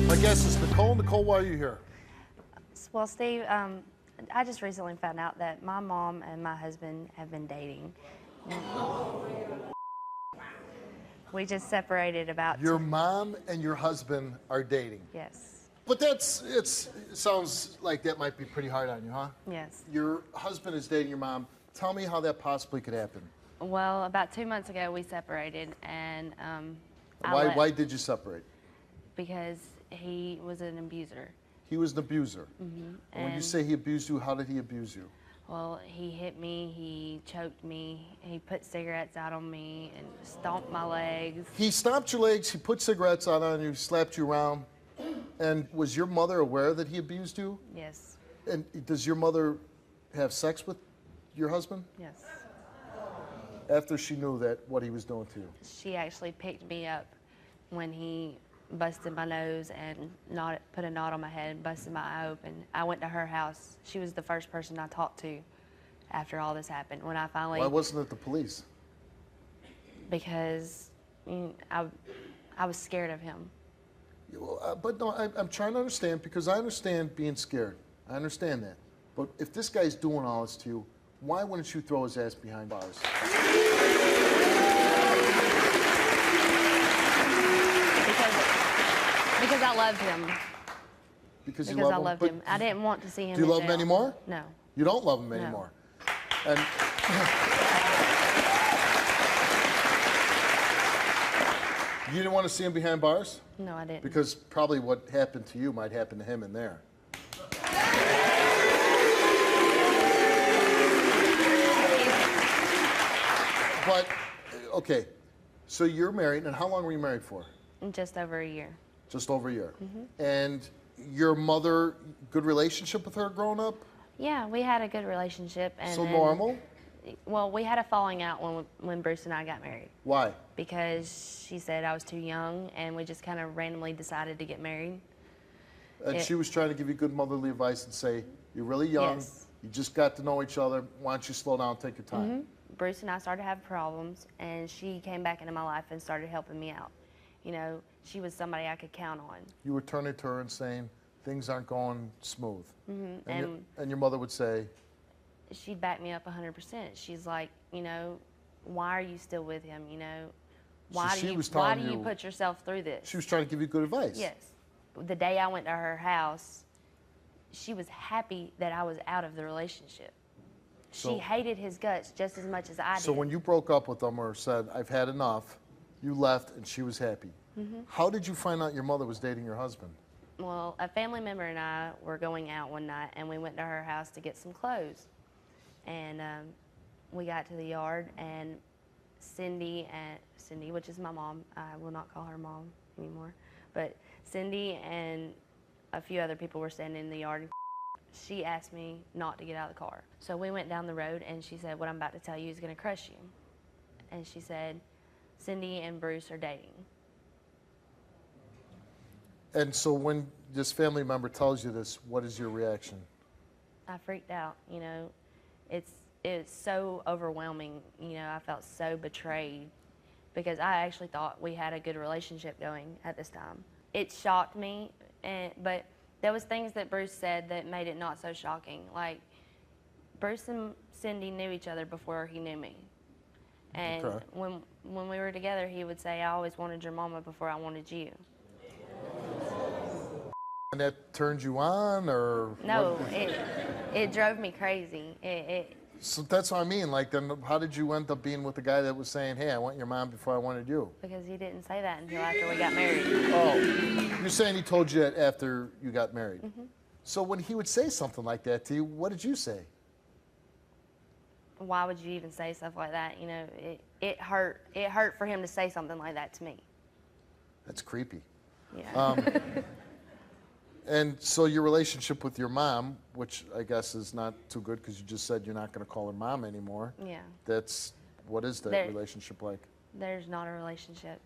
My guest is Nicole. Nicole, why are you here? Well, Steve, I just recently found out that my mom and my husband have been dating. We just separated about... Your mom and your husband are dating. Yes. But it sounds like that might be pretty hard on you, huh? Yes. Your husband is dating your mom. Tell me how that possibly could happen. Well, about 2 months ago, we separated, and Why did you separate? Because he was an abuser. He was an abuser. Mm-hmm. And when you say he abused you, how did he abuse you? Well, he hit me, he choked me, he put cigarettes out on me and stomped my legs. He stomped your legs, he put cigarettes out on you, slapped you around. And was your mother aware that he abused you? Yes. And does your mother have sex with your husband? Yes. After she knew that, what he was doing to you? She actually picked me up when he busted my nose and put a knot on my head and busted my eye open. I went to her house. She was the first person I talked to after all this happened. When I finally... Why wasn't it the police? Because I was scared of him. Well, but no, I'm trying to understand, because I understand being scared. I understand that. But if this guy's doing all this to you, why wouldn't you throw his ass behind bars? Because I loved him. Because I loved him. I didn't want to see him. Do you love him anymore? No. You don't love him anymore. And you didn't want to see him behind bars? No, I didn't. Because probably what happened to you might happen to him in there. But, okay, so you're married, and how long were you married for? Just over a year. Just over a year. Mm-hmm. And your mother, good relationship with her growing up? Yeah, we had a good relationship. And so normal? Well, we had a falling out when Bruce and I got married. Why? Because she said I was too young, and we just kind of randomly decided to get married. And she was trying to give you good motherly advice and say, you're really young, yes. You just got to know each other, why don't you slow down, take your time? Mm-hmm. Bruce and I started to have problems, and she came back into my life and started helping me out. You know, she was somebody I could count on. You were turning to her and saying, things aren't going smooth. Mm-hmm. And your mother would say? She'd back me up 100%. She's like, you know, why are you still with him? You know, why do you put yourself through this? She was trying to give you good advice. Yes. The day I went to her house, she was happy that I was out of the relationship. She hated his guts just as much as I did. So when you broke up with him or said, I've had enough, you left and she was happy. Mm-hmm. How did you find out your mother was dating your husband? Well, a family member and I were going out one night, and we went to her house to get some clothes. And we got to the yard, and Cindy, which is my mom, I will not call her mom anymore, but Cindy and a few other people were standing in the yard. She asked me not to get out of the car. So we went down the road, and she said, what I'm about to tell you is going to crush you. And she said, Cindy and Bruce are dating. And so when this family member tells you this, what is your reaction? I freaked out. You know, it's so overwhelming. You know, I felt so betrayed because I actually thought we had a good relationship going at this time. It shocked me, but there was things that Bruce said that made it not so shocking. Like, Bruce and Cindy knew each other before he knew me. And when we were together, he would say, I always wanted your mama before I wanted you. And that turned you on, or? No, it drove me crazy. So that's what I mean. Like, then how did you end up being with the guy that was saying, hey, I want your mom before I wanted you? Because he didn't say that until after we got married. Oh, you're saying he told you that after you got married. Mm-hmm. So when he would say something like that to you, what did you say? Why would you even say stuff like that? You know, it hurt. It hurt for him to say something like that to me. That's creepy. Yeah. And so your relationship with your mom, which I guess is not too good because you just said you're not going to call her mom anymore. Yeah. What is that relationship like? There's not a relationship.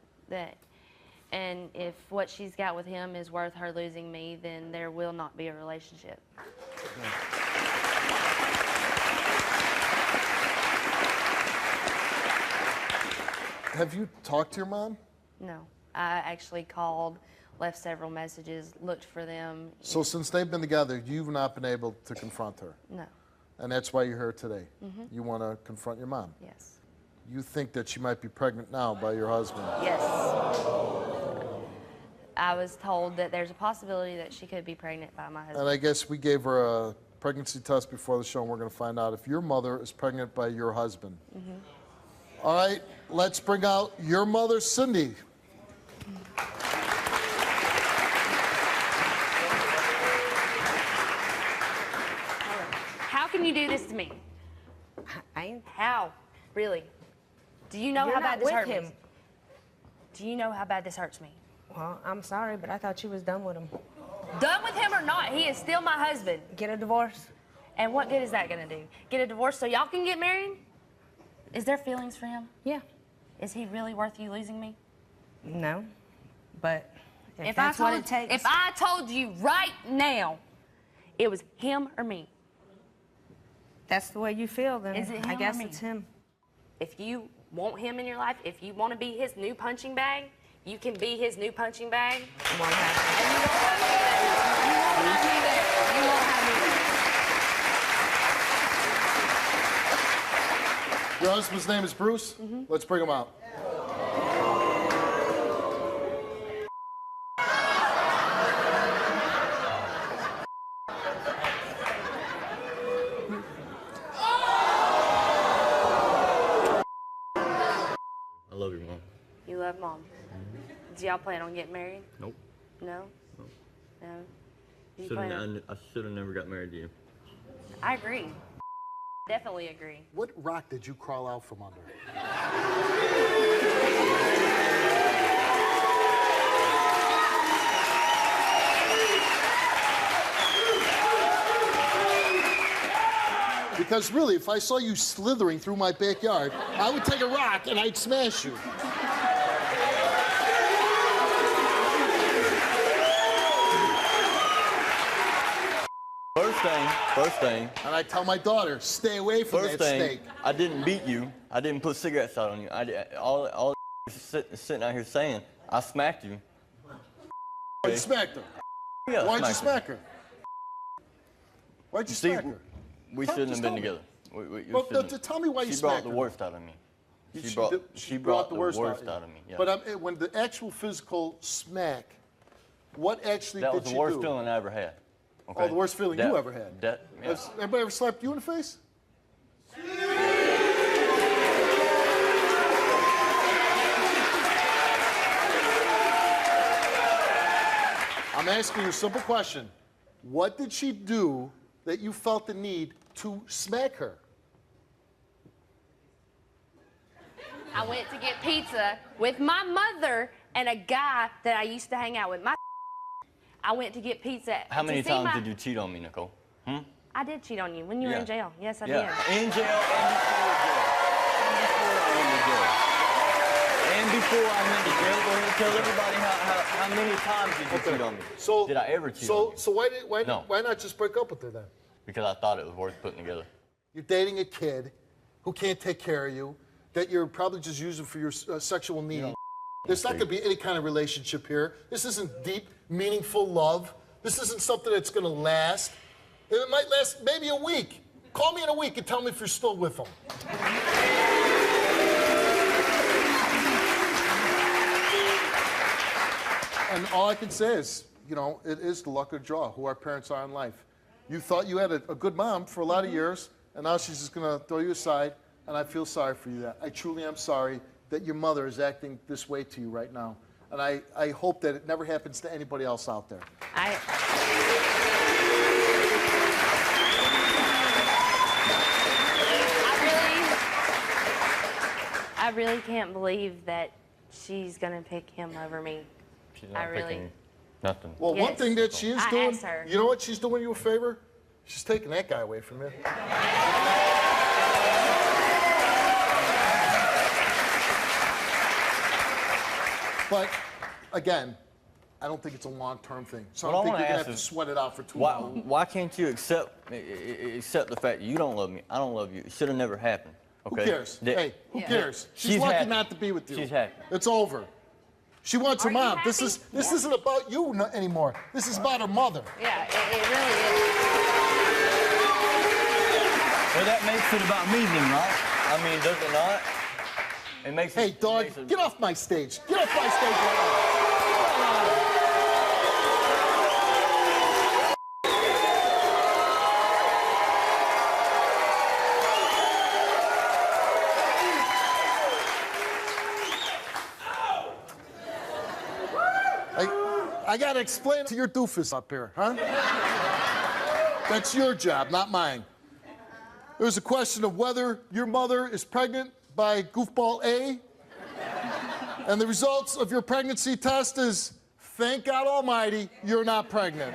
And if what she's got with him is worth her losing me, then there will not be a relationship. Yeah. Have you talked to your mom? No. I actually called left several messages, looked for them. So since they've been together, you've not been able to confront her. No. And that's why you're here today. You want to confront your mom. Yes. You think that she might be pregnant now by your husband. Yes. I was told that there's a possibility that she could be pregnant by my husband. And I guess we gave her a pregnancy test before the show, and we're going to find out if your mother is pregnant by your husband. All right, let's bring out your mother, Cindy. How can you do this to me? How? Really? Do you know You're how not bad this with hurt me? him. Do you know how bad this hurts me? Well, I'm sorry, but I thought you was done with him. Done with him or not, he is still my husband. Get a divorce? And what good is that gonna do? Get a divorce so y'all can get married? Is there feelings for him? Yeah. Is he really worth you losing me? No, but if that's what it takes. If I told you right now, it was him or me. That's the way you feel, then Is it him I guess or me? it's him. If you want him in your life, if you want to be his new punching bag, you can be his new punching bag. It won't happen. And you won't have me there. You won't have me there. Your husband's name is Bruce? Let's bring him out. I love your mom. You love mom. Do y'all plan on getting married? Nope. No? No? Do you plan? I should have never got married to you. I agree. Definitely agree. What rock did you crawl out from under? Because really, if I saw you slithering through my backyard, I would take a rock and I'd smash you. First thing, And I tell my daughter, stay away from first that thing, snake. I didn't beat you. I didn't put cigarettes out on you. All sitting out here saying, I smacked you. Why'd you smack her? Yeah, Why'd you smacked smack her? Why'd you See, smack her? we Tell- shouldn't just have been tell me. together. We Well, shouldn't. tell me why you She brought smacked the her. worst out of me. She did- brought the worst out of me. Yeah. But when the actual physical smack, what actually that did was the she worst do? feeling I ever had. Okay? Oh, the worst feeling you ever had. Yeah. Has anybody ever slapped you in the face? I'm asking you a simple question. What did she do that you felt the need to smack her? I went to get pizza with my mother and a guy that I used to hang out with. I went to get pizza. How many to see times did you cheat on me, Nicole? I did cheat on you when you were Yeah. in jail. Yes, I Yeah, did. in jail and before I went to jail. Go ahead and tell everybody how many times did you cheat on me? So did I ever cheat on you? So No. why not just break up with her then? Because I thought it was worth putting together. You're dating a kid who can't take care of you, that you're probably just using for your sexual need. There's not going to be any kind of relationship here. This isn't deep, meaningful love. This isn't something that's going to last. It might last maybe a week. Call me in a week and tell me if you're still with them. And all I can say is, you know, it is the luck of the draw, who our parents are in life. You thought you had a good mom for a lot of years, and now she's just going to throw you aside, and I feel sorry for you. I truly am sorry that your mother is acting this way to you right now. And I hope that it never happens to anybody else out there. I really can't believe that she's gonna pick him over me. She's not I really- picking nothing. Well, one Yes. thing that she is I doing, asked her. you know what she's doing you a favor? She's taking that guy away from you. But again, I don't think it's a long-term thing. So I What I don't think wanna you're gonna ask have to is, sweat it out for too Why, long. why can't you accept the fact that you don't love me? I don't love you. It should have never happened. Okay? Who cares? That- Hey, who cares? She's She's lucky happy. not to be with you. She's happy. It's over. She wants her Are you mom. happy? This isn't about you anymore. This is about her mother. Yeah, it really is. Well, that makes it about me then, right? I mean, does it not? It makes Hey, it, dog, makes it- get off my stage. Get off my stage right now. I gotta explain to your doofus up here, huh? That's your job, not mine. There's a question of whether your mother is pregnant by goofball A, and the results of your pregnancy test is, thank God Almighty, you're not pregnant.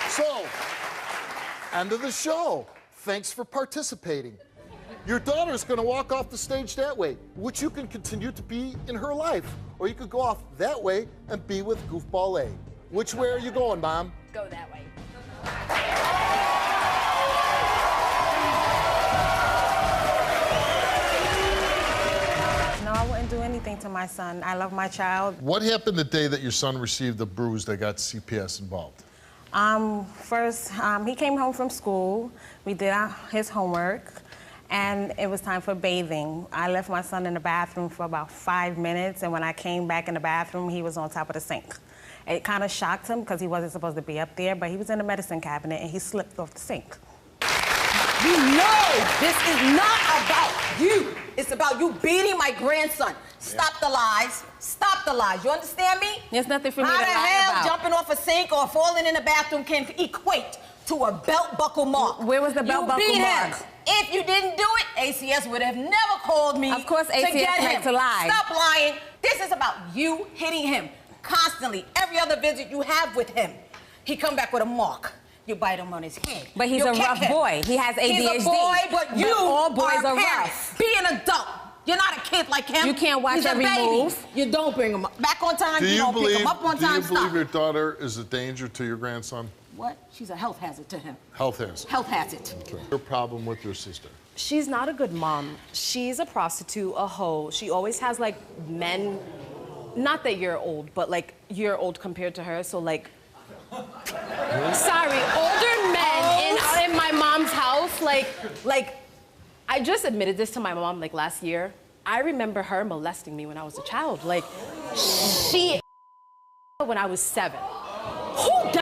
So, end of the show. Thanks for participating. Your daughter's gonna walk off the stage that way, which you can continue to be in her life. Or you could go off that way and be with goofball A. Which way are you going, Mom? Go that way. No, I wouldn't do anything to my son. I love my child. What happened the day that your son received the bruise that got CPS involved? First, he came home from school. We did his homework, and it was time for bathing. I left my son in the bathroom for about 5 minutes, and when I came back in the bathroom, he was on top of the sink. It kind of shocked him because he wasn't supposed to be up there, but he was in the medicine cabinet, and he slipped off the sink. You know this is not about you. It's about you beating my grandson. Stop the lies. Stop the lies. You understand me? There's nothing for me How to the lie hell about. jumping off a sink or falling in the bathroom can equate to a belt buckle mark? Where was the belt buckle You beat mark? him. If you didn't do it, ACS would have never called me. Of course to ACS get like him. to lie. Stop lying. This is about you hitting him constantly. Every other visit you have with him, he come back with a mark. You bite him on his head. But he's You a kick rough him. boy. He has ADHD. He's a boy, but you all boys are are a parent. rough. Be an adult. You're not a kid like him. You can't watch He's a every baby. move. You don't bring him back on time. Do you you don't pick believe, him up on time. Stop. your daughter is a danger to your grandson? What? She's a health hazard to him. Health hazard. Health hazard. Okay. Your problem with your sister? She's not a good mom. She's a prostitute, a hoe. She always has like men, not that you're old, but like you're old compared to her. So like, sorry, older men in my mom's house. Like, I just admitted this to my mom like last year. I remember her molesting me when I was a child. Like, she when I was 7. Who does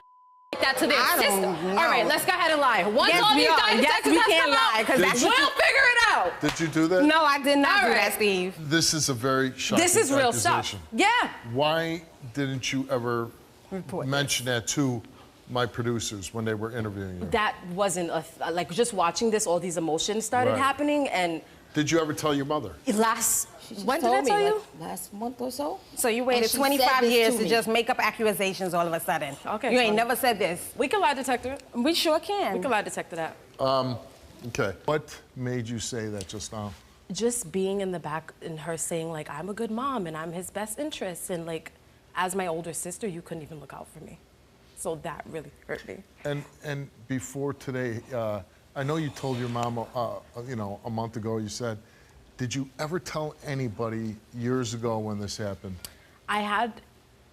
that to their I sister? don't know. All right, let's go ahead and lie. Once Yes, all we these are. diamonds Yes, we can lie, 'cause that's we'll what figure it out. Did you do that? No, I did not All do right. that, Steve. This is a very shocking This is real accusation. stuff. Yeah. Why didn't you ever mention that to my producers when they were interviewing you? That wasn't like just watching this, all these emotions started Right. happening, and Did you ever tell your mother? when did I tell you? Last month or so. So you waited And she 25 said this years to to me. just make up accusations all of a sudden. Okay, You ain't fine. never said this. We can lie detector. We sure can. We can lie detector that. Okay. What made you say that just now? Just being in the back and her saying like I'm a good mom and I'm his best interest, and like as my older sister, you couldn't even look out for me. So that really hurt me. And before today, I know you told your mom, a month ago. You said, did you ever tell anybody years ago when this happened? I had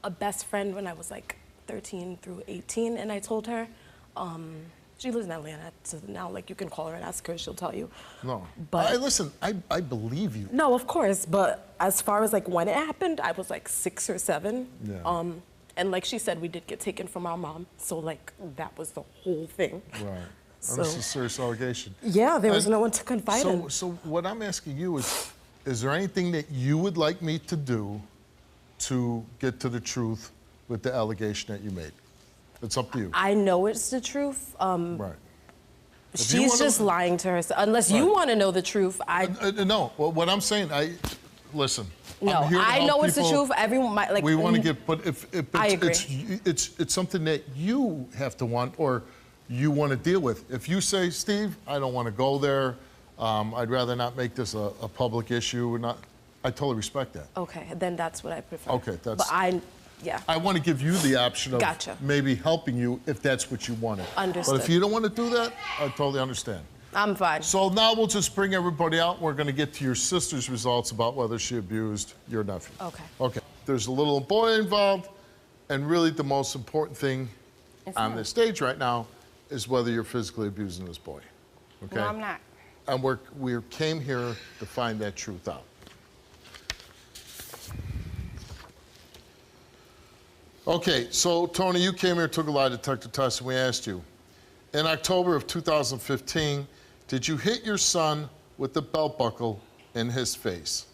a best friend when I was like 13 through 18, and I told her. She lives in Atlanta, so now like you can call her and ask her, she'll tell you. No. But Listen, I believe you. no, of course, but as far as like when it happened, I was like 6 or 7. Yeah. And like she said, we did get taken from our mom, so like that was the whole thing. Right. So- And this is a serious allegation. Yeah, there was And no one to confide in. So what I'm asking you is there anything that you would like me to do to get to the truth with the allegation that you made? It's up to you. I know it's the truth. Right. If you She's wanna- just lying to herself. Unless you Right. want to know the truth, No. Well, what I'm saying, listen. no. I'm here to I help know it's the people. truth. Everyone, like We want to get, but if I it's something that you have to want or you want to deal with. If you say, Steve, I don't want to go there. I'd rather not make this a public issue. I totally respect that. Okay, then that's what I prefer. Okay, that's- But yeah. I want to give you the option of Gotcha. maybe helping you if that's what you wanted. Understood. But if you don't want to do that, I totally understand. I'm fine. So now we'll just bring everybody out. We're going to get to your sister's results about whether she abused your nephew. Okay. Okay. There's a little boy involved, and really the most important thing on this stage right now is whether you're physically abusing this boy. Okay? No, I'm not. And we came here to find that truth out. Okay, so Tony, you came here, took a lie detector test, and we asked you, in October of 2015, did you hit your son with the belt buckle in his face?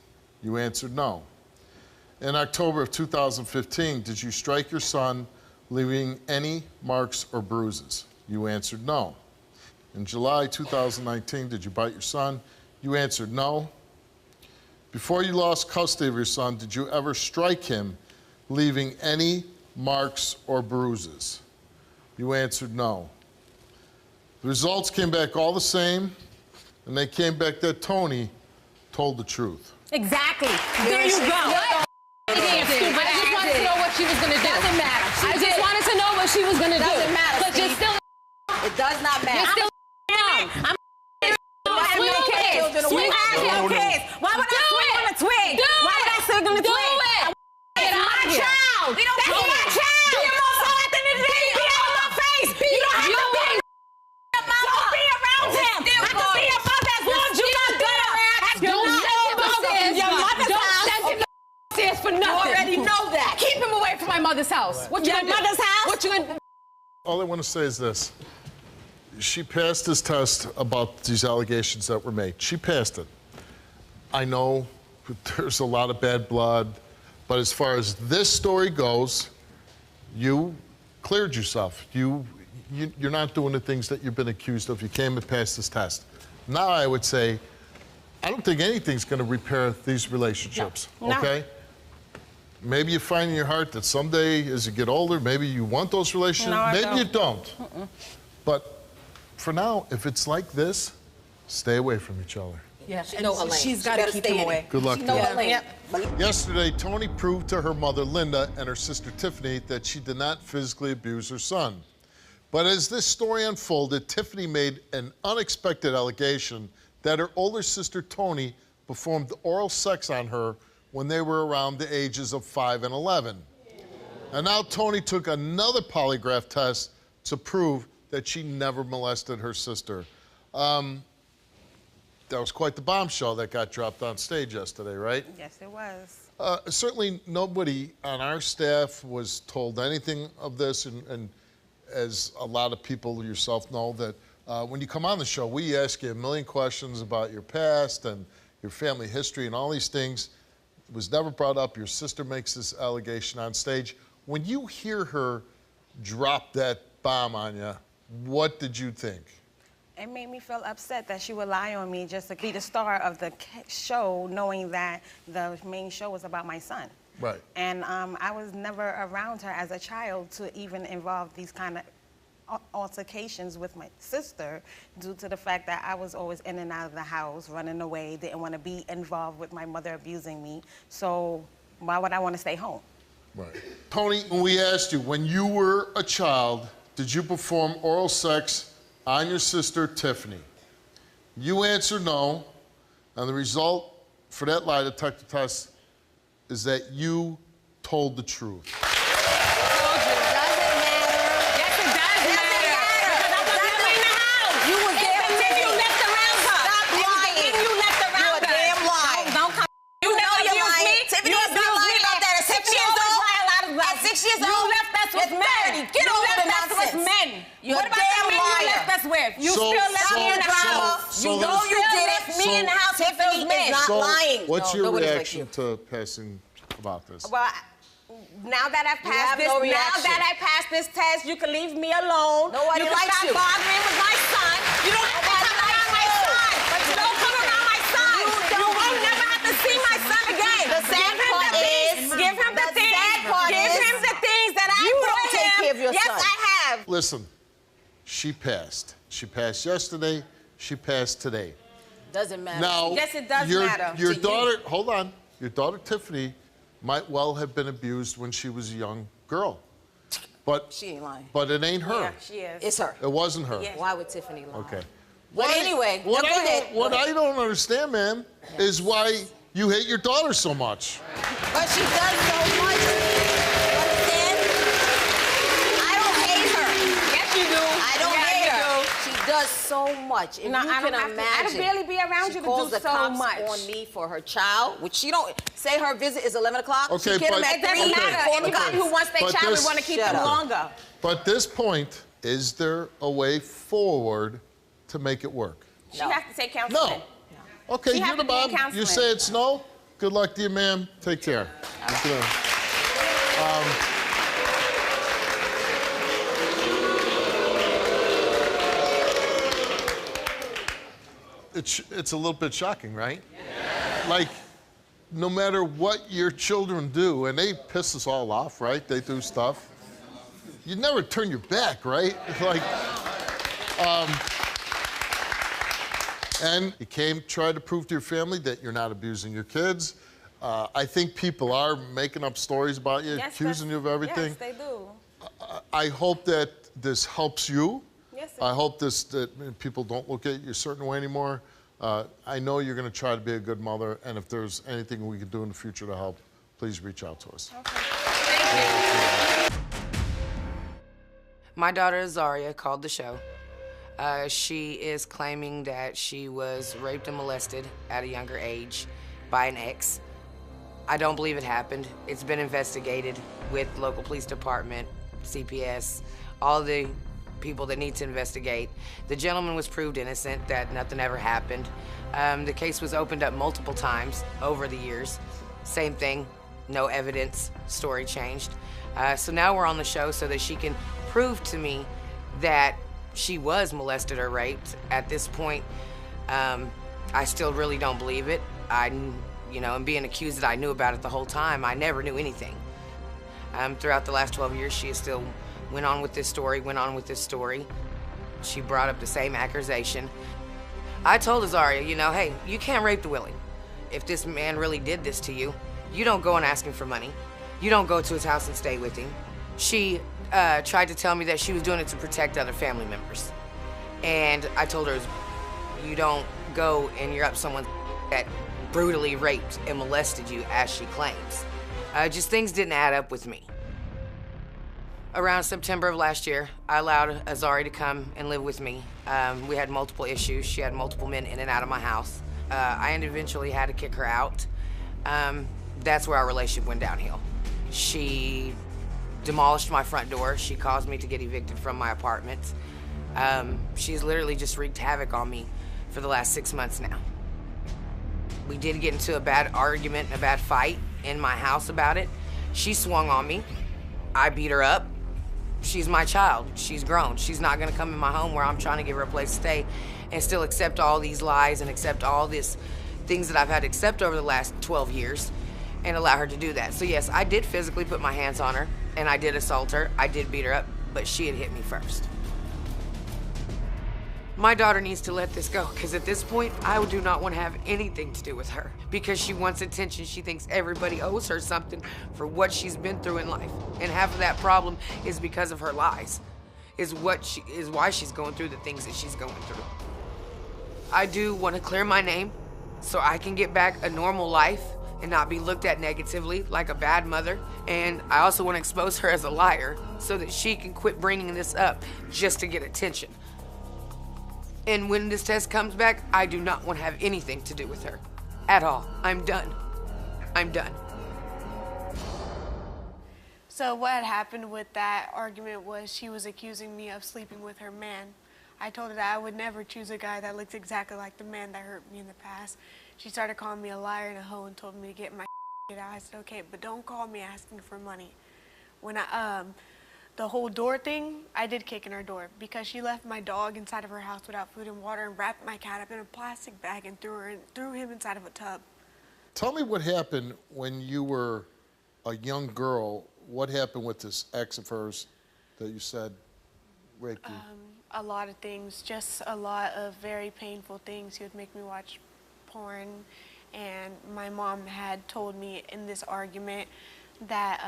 You answered no. In October of 2015, did you strike your son, leaving any marks or bruises? You answered no. In July 2019, did you bite your son? You answered no. Before you lost custody of your son, did you ever strike him, leaving any marks or bruises? You answered no. The results came back all the same, and they came back that Tony told the truth. Exactly. There you go. I just wanted to know what she was gonna do. Doesn't matter. I just wanted to know what she was gonna do. Doesn't matter, But you're Steve. still It does not matter. You're still mom. I'm Swing no on it. kids. Swing I on have it. no kids. Why would I swing on a twig? Do Why would I swing on a Do twig? it. Get It's out my of here. child. We don't That's care. my child. Do it. So at the end of the day, you get out of my face. You don't have to be. Don't be around him. I can see your mother as long as you're not good. Don't send him upstairs. Your mother's Don't house. send him upstairs for nothing. You already know that. Keep him away from my mother's house. What you Your gonna do? mother's house? What you gonna do? All I want to say is this. She passed this test about these allegations that were made. She passed it. I know there's a lot of bad blood, but as far as this story goes, you cleared yourself. You're not doing the things that you've been accused of. You came and passed this test. Now I would say, I don't think anything's going to repair these relationships, No. okay? Maybe you find in your heart that someday, as you get older, maybe you want those relationships. No, I maybe don't. you don't. But for now, if it's like this, stay away from each other. Yeah, She know her lane. she's She got to better keep stay him in away. it. Good luck She to know you. her lane. Yesterday, Tony proved to her mother, Linda, and her sister, Tiffany, that she did not physically abuse her son. But as this story unfolded, Tiffany made an unexpected allegation that her older sister, Tony, performed oral sex on her when they were around the ages of 5 and 11. And now Tony took another polygraph test to prove that she never molested her sister. That was quite the bombshell that got dropped on stage yesterday, right? Yes, it was. Certainly nobody on our staff was told anything of this, and as a lot of people yourself know, that when you come on the show, we ask you a million questions about your past and your family history and all these things. It was never brought up. Your sister makes this allegation on stage. When you hear her drop that bomb on you, what did you think? It made me feel upset that she would lie on me just to be the star of the show, knowing that the main show was about my son. Right. And I was never around her as a child to even involve these kind of altercations with my sister, due to the fact that I was always in and out of the house, running away, didn't want to be involved with my mother abusing me. So why would I want to stay home? Right. Tony, when we asked you, when you were a child, did you perform oral sex on your sister, Tiffany? You answered no, and the result for that lie detector test is that you told the truth. You still left me in the house. You know you did it. Me in the house with those men. Not lying. What's No, your nobody's like reaction you. to passing about this? Well, now that I've You passed have this, no now reaction. that I passed this test, you can leave me alone. Nobody you can likes stop you. bothering with my son. You don't have to come around my son. But you don't come around my son. You won't never have to see my son again. The sad part is, give him the things. Give him the things that I you brought don't take him. care of your yes, son. I have. Listen, she passed. She passed yesterday. She passed today. Doesn't matter. Now, Yes, it does your, matter Your to you. daughter, hold on. Your daughter Tiffany might well have been abused when she was a young girl, but She ain't lying. But it ain't her. Yeah, she is. It's her. It wasn't her. Yeah. Why would Tiffany lie? Okay. But anyway, what go ahead. I don't understand, man, is why you hate your daughter so much. But she does so much. Understand? I don't hate her. Yes, you do. I don't hate her. She does so much. If No, you I can don't have to- imagine. I'd barely be around you to calls do the so cops much. on me for her child, which she don't say her visit is 11 o'clock. Okay, she get him but- at It doesn't 3, matter. 4 Anybody o'clock. who wants their But child, we this- want to keep Shut them up. longer. But this point, is there a way forward to make it work? She has to take counseling. No. Okay, She you're has the to be in mom. You counseling. say it's no. Good luck to you, ma'am. Take care. It's a little bit shocking, right? Like, no matter what your children do, and they piss us all off, right? They do stuff. You never turn your back, right? Like, and you try to prove to your family that you're not abusing your kids. I think people are making up stories about you, Yes, accusing you of everything. Yes, they do. I hope that this helps you. Yes, it I hope that people don't look at you a certain way anymore. I know you're going to try to be a good mother, and if there's anything we can do in the future to help, please reach out to us. My daughter Azaria called the show. She is claiming that she was raped and molested at a younger age by an ex. I don't believe it happened. It's been investigated with local police department, CPS, all the people that need to investigate. The gentleman was proved innocent, that nothing ever happened. The case was opened up multiple times over the years. Same thing, no evidence, story changed. So now we're on the show so that she can prove to me that she was molested or raped. At this point, I still really don't believe it. And being accused that I knew about it the whole time, I never knew anything. Throughout the last 12 years, she still went on with this story. She brought up the same accusation. I told Azaria, hey, you can't rape the Willie. If this man really did this to you, you don't go and ask him for money. You don't go to his house and stay with him. She tried to tell me that she was doing it to protect other family members. And I told her, you don't go and you're up someone that brutally raped and molested you as she claims. Just things didn't add up with me. Around September of last year, I allowed Azaria to come and live with me. We had multiple issues. She had multiple men in and out of my house. I eventually had to kick her out. That's where our relationship went downhill. She demolished my front door. She caused me to get evicted from my apartment. She's literally just wreaked havoc on me for the last 6 months now. We did get into a bad argument and a bad fight in my house about it. She swung on me. I beat her up. She's my child. She's grown. She's not gonna come in my home where I'm trying to give her a place to stay and still accept all these lies and accept all these things that I've had to accept over the last 12 years and allow her to do that. So yes, I did physically put my hands on her and I did assault her. I did beat her up, but she had hit me first. My daughter needs to let this go, because at this point, I do not want to have anything to do with her. Because she wants attention, she thinks everybody owes her something for what she's been through in life. And half of that problem is because of her lies, is why she's going through the things that she's going through. I do want to clear my name so I can get back a normal life and not be looked at negatively like a bad mother. And I also want to expose her as a liar so that she can quit bringing this up just to get attention. And when this test comes back, I do not want to have anything to do with her at all. I'm done. I'm done. So what had happened with that argument was she was accusing me of sleeping with her man. I told her that I would never choose a guy that looked exactly like the man that hurt me in the past. She started calling me a liar and a hoe and told me to get my shit out. I said, okay, but don't call me asking for money. When the whole door thing, I did kick in her door because she left my dog inside of her house without food and water and wrapped my cat up in a plastic bag and threw him inside of a tub. Tell me what happened when you were a young girl. What happened with this ex of hers that you said raped you? A lot of things, just a lot of very painful things. He would make me watch porn, and my mom had told me in this argument that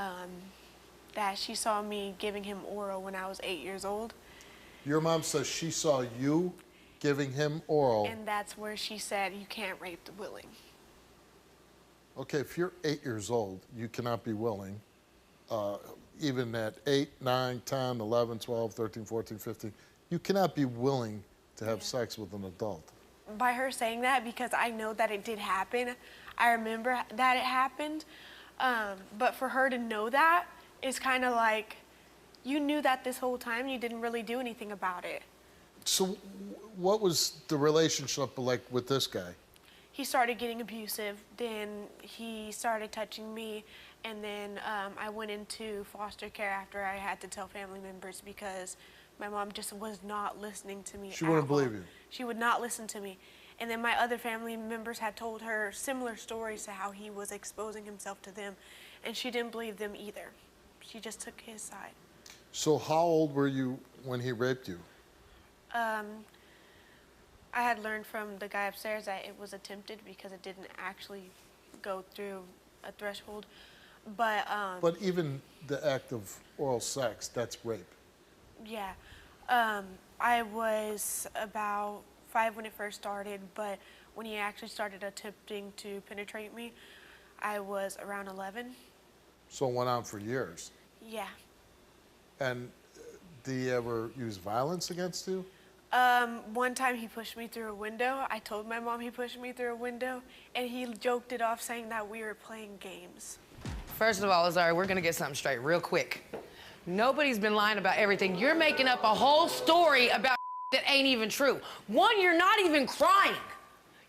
that she saw me giving him oral when I was 8 years old. Your mom says she saw you giving him oral. And that's where she said, you can't rape the willing. Okay, if you're 8 years old, you cannot be willing. Even at 8, 9, 10, 11, 12, 13, 14, 15, you cannot be willing to have sex with an adult. By her saying that, because I know that it did happen, I remember that it happened, but for her to know that is kind of like, you knew that this whole time, you didn't really do anything about it. So what was the relationship like with this guy? He started getting abusive, then he started touching me, and then I went into foster care after I had to tell family members because my mom just was not listening to me. She wouldn't believe you. She would not listen to me. And then my other family members had told her similar stories to how he was exposing himself to them, and she didn't believe them either. She just took his side. So how old were you when he raped you? I had learned from the guy upstairs that it was attempted because it didn't actually go through a threshold. But even the act of oral sex, that's rape. yeah, I was about 5 when it first started, but when he actually started attempting to penetrate me, I was around 11. So it went on for years. Yeah. And did he ever use violence against you? One time he pushed me through a window. I told my mom he pushed me through a window, and he joked it off saying that we were playing games. First of all, Azari, we're gonna get something straight real quick. Nobody's been lying about everything. You're making up a whole story about that ain't even true. One, you're not even crying.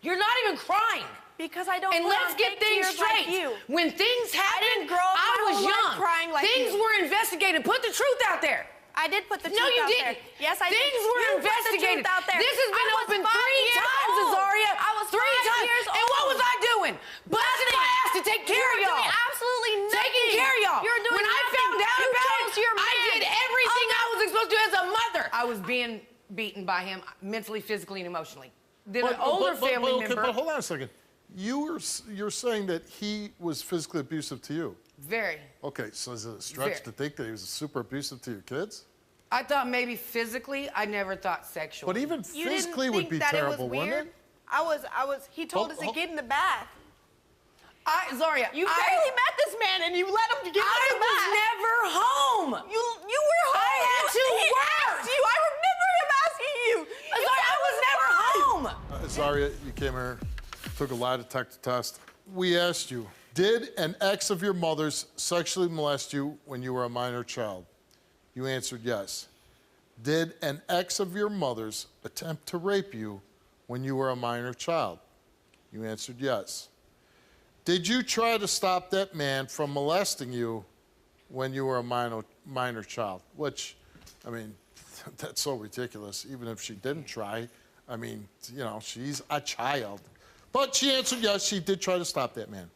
You're not even crying. Because I don't. And let's get things straight. Like you. When things happened, didn't grow up I my was whole life young. crying like things you. were investigated. Put the truth out there. I did put the truth No, you out didn't. there. Yes, I did. Things were You put the investigated. truth out there. This has been I was open 5 three years times, old. Azaria. I was 5 three times. years And what old. was I doing? Busting my ass to take care of y'all. You were doing absolutely nothing. Taking care of y'all. You were doing when nothing. I found out You about chose it, your I man. did everything I was supposed to as a mother. I was being beaten by him mentally, physically, and emotionally. Then an older family member. But hold on a second. You're saying that he was physically abusive to you. Very. Okay, so is it a stretch Very. to think that he was super abusive to your kids? I thought maybe physically. I never thought sexually. But even You physically didn't would think be that terrible, it was wouldn't weird? it? He told us to get in the bath. Zaria, You barely met this man and you let him get in the I bath. was never home. You were home. I had to He work. asked you. I remember him asking you. Zaria, I was never home. Zaria, you came here, took a lie detector test. We asked you, did an ex of your mother's sexually molest you when you were a minor child? You answered yes. Did an ex of your mother's attempt to rape you when you were a minor child? You answered yes. Did you try to stop that man from molesting you when you were a minor child? Which, I mean, that's so ridiculous. Even if she didn't try, I mean, you know, she's a child. But she answered yes, she did try to stop that man.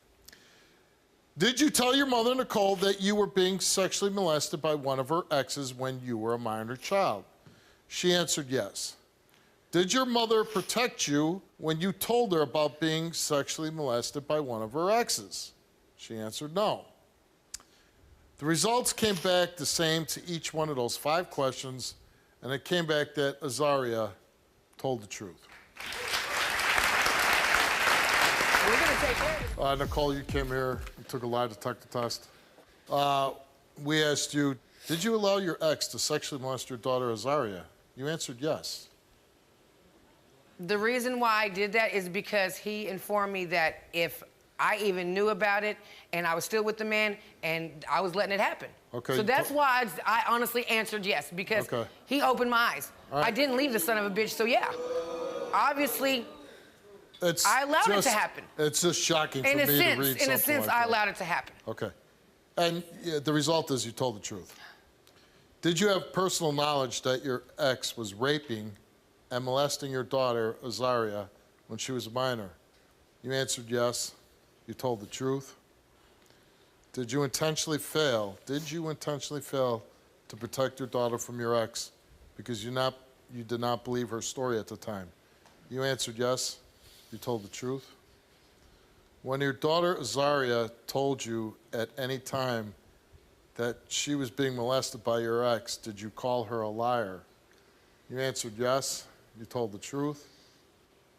Did you tell your mother, Nicole, that you were being sexually molested by one of her exes when you were a minor child? She answered yes. Did your mother protect you when you told her about being sexually molested by one of her exes? She answered no. The results came back the same to each one of those 5 questions, and it came back that Azaria told the truth. We're gonna take care of it. Nicole, you came here, you took a lie detector test. We asked you, did you allow your ex to sexually molest your daughter, Azaria? You answered yes. The reason why I did that is because he informed me that if I even knew about it and I was still with the man and I was letting it happen. Okay. So that's why I honestly answered yes, because Okay. he opened my eyes. All right. I didn't leave the son of a bitch, so yeah. Obviously, I allowed it to happen. It's just shocking for in me a to read sense, something like I that. allowed it to happen. Okay. And the result is you told the truth. Did you have personal knowledge that your ex was raping and molesting your daughter, Azaria, when she was a minor? You answered yes. You told the truth. Did you intentionally fail? Did you intentionally fail to protect your daughter from your ex because you did not believe her story at the time? You answered yes. You told the truth. When your daughter Azaria told you at any time that she was being molested by your ex, did you call her a liar? You answered yes. You told the truth.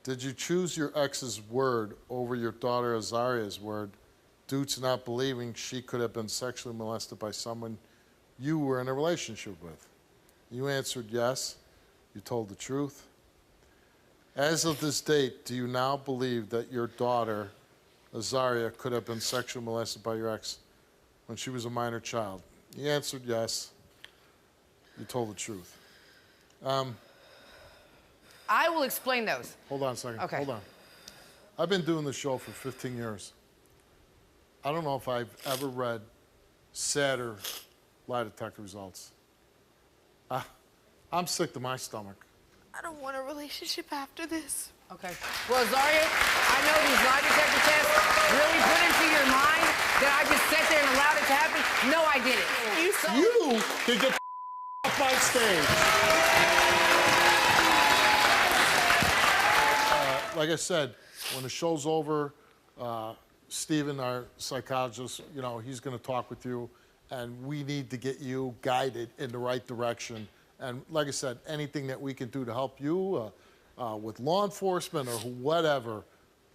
Did you choose your ex's word over your daughter Azaria's word due to not believing she could have been sexually molested by someone you were in a relationship with? You answered yes. You told the truth. As of this date, do you now believe that your daughter, Azaria, could have been sexually molested by your ex when she was a minor child? You answered yes. You told the truth. I will explain those. Hold on a second. Okay. Hold on. I've been doing this show for 15 years. I don't know if I've ever read sadder lie detector results. I'm sick to my stomach. I don't want a relationship after this. Okay. Well, Zaria, I know these lie detector tests really put into your mind that I just sat there and allowed it to happen. No, I didn't. You can get off my stage. Like I said, when the show's over, Steven, our psychologist, you know, he's going to talk with you, and we need to get you guided in the right direction. And like I said, anything that we can do to help you with law enforcement or whatever,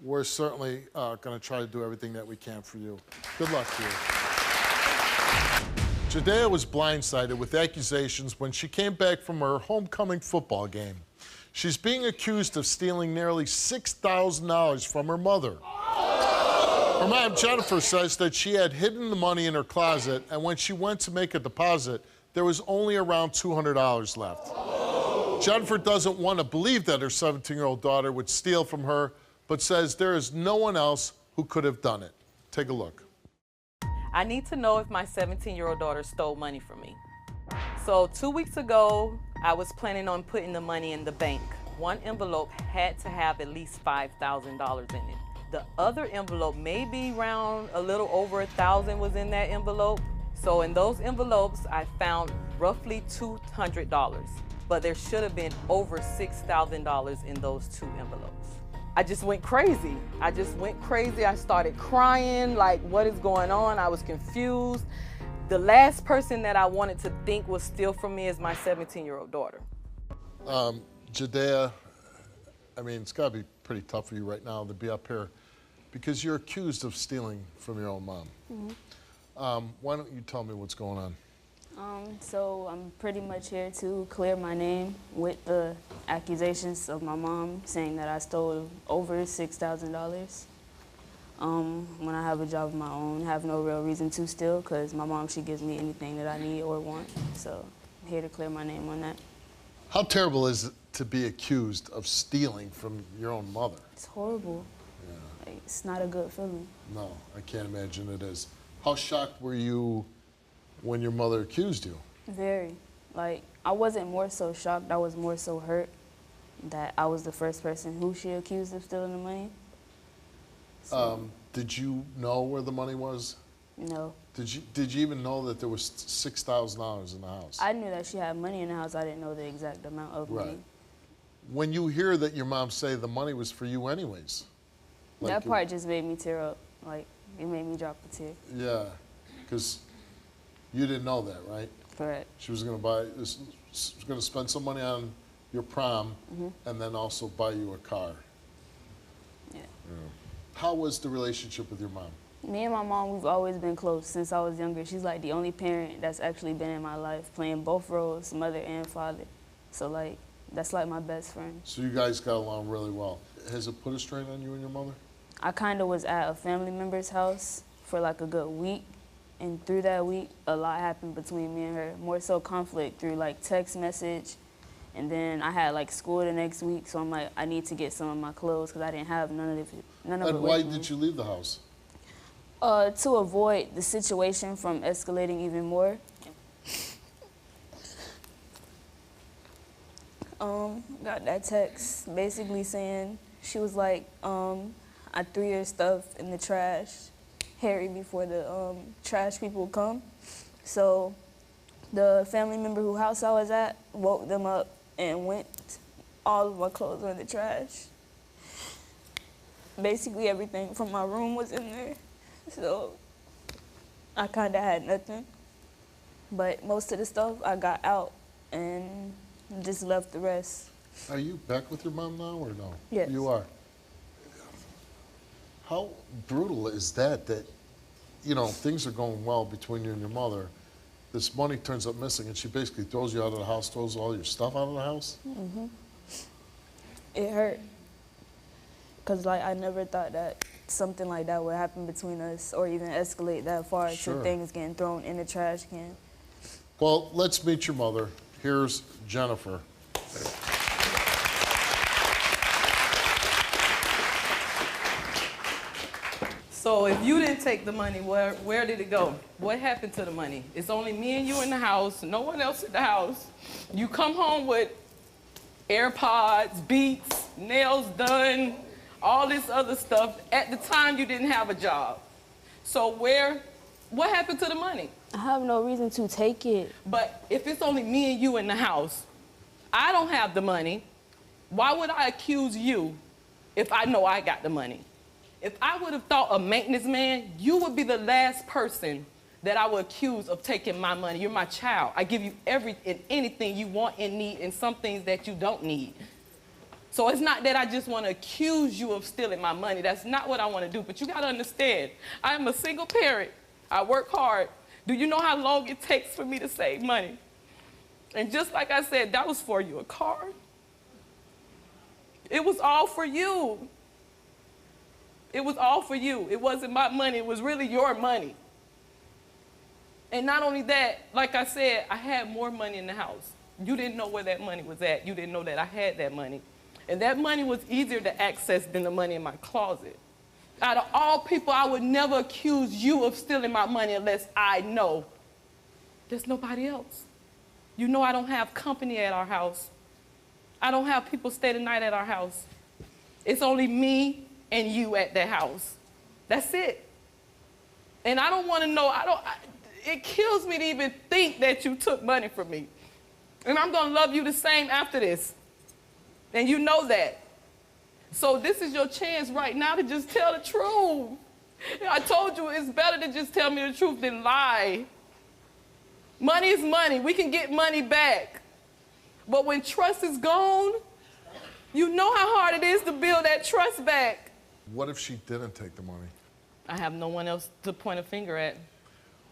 we're certainly going to try to do everything that we can for you. Good luck to you. Judea was blindsided with accusations when she came back from her homecoming football game. She's being accused of stealing nearly $6,000 from her mother. Her mom, Jennifer, says that she had hidden the money in her closet, and when she went to make a deposit, there was only around $200 left. Jennifer doesn't want to believe that her 17-year-old daughter would steal from her, but says there is no one else who could have done it. Take a look. I need to know if my 17-year-old daughter stole money from me. So 2 weeks ago, I was planning on putting the money in the bank. One envelope had to have at least $5,000 in it. The other envelope, maybe around a little over $1,000 was in that envelope. So in those envelopes, I found roughly $200, but there should have been over $6,000 in those two envelopes. I just went crazy. I started crying, like, what is going on? I was confused. The last person that I wanted to think was steal from me is my 17-year-old daughter. Judea, I mean, it's got to be pretty tough for you right now to be up here because you're accused of stealing from your own mom. Mm-hmm. Why don't you tell me what's going on? So I'm pretty much here to clear my name with the accusations of my mom saying that I stole over $6,000. When I have a job of my own, have no real reason to steal because my mom, she gives me anything that I need or want. So I'm here to clear my name on that. How terrible is it to be accused of stealing from your own mother? It's horrible. Yeah. Like, it's not a good feeling. No, I can't imagine it is. How shocked were you when your mother accused you? Very. Like, I wasn't more so shocked, I was more so hurt that I was the first person who she accused of stealing the money. So, Did you know where the money was? no. Did you even know that there was $6,000 in the house? I knew that she had money in the house, I didn't know the exact amount of money. Right. When you hear that your mom say the money was for you anyways. That part just made me tear up. Like, it made me drop a tear. Yeah, because you didn't know that, right? Correct. She was going to spend some money on your prom and then also buy you a car. Yeah. How was the relationship with your mom? Me and my mom, we've always been close since I was younger. She's like the only parent that's actually been in my life, playing both roles, mother and father. So like, that's like my best friend. So you guys got along really well. Has it put a strain on you and your mother? I kind of was at a family member's house for like a good week. And through that week, a lot happened between me and her. More so conflict through like text message. And then I had like school the next week, so I'm like, I need to get some of my clothes because I didn't have none of it. And why did you leave the house? To avoid the situation from escalating even more. Got that text basically saying, she was like, I threw your stuff in the trash, Harry, before the trash people come. So the family member whose house I was at woke them up and went, all of my clothes were in the trash. Basically everything from my room was in there. So I kind of had nothing. But most of the stuff I got out and just left the rest Are you back with your mom now or no? Yes. You are. How brutal is that, you know, things are going well between you and your mother. This money turns up missing and she basically throws you out of the house, throws all your stuff out of the house? Mm-hmm. It hurt. Because, like, I never thought that something like that would happen between us or even escalate that far Sure. to things getting thrown in the trash can. Well, let's meet your mother. Here's Jennifer. So if you didn't take the money, where did it go? What happened to the money? It's only me and you in the house, no one else in the house. You come home with AirPods, Beats, nails done, all this other stuff. At the time, you didn't have a job. So what happened to the money? I have no reason to take it. But if it's only me and you in the house, I don't have the money. Why would I accuse you if I know I got the money? If I would have thought a maintenance man, you would be the last person that I would accuse of taking my money. You're my child. I give you anything you want and need and some things that you don't need. So it's not that I just want to accuse you of stealing my money. That's not what I want to do. But you got to understand, I am a single parent. I work hard. Do you know how long it takes for me to save money? And just like I said, that was for you, a car. It was all for you. It was all for you. It wasn't my money. It was really your money. And not only that, like I said, I had more money in the house. You didn't know where that money was at. You didn't know that I had that money. And that money was easier to access than the money in my closet. Out of all people, I would never accuse you of stealing my money unless I know there's nobody else. You know I don't have company at our house. I don't have people stay the night at our house. It's only me and you at the house. That's it. And I don't want to know, it kills me to even think that you took money from me. And I'm going to love you the same after this. And you know that. So this is your chance right now to just tell the truth. I told you it's better to just tell me the truth than lie. Money is money. We can get money back. But when trust is gone, you know how hard it is to build that trust back. What if she didn't take the money? I have no one else to point a finger at.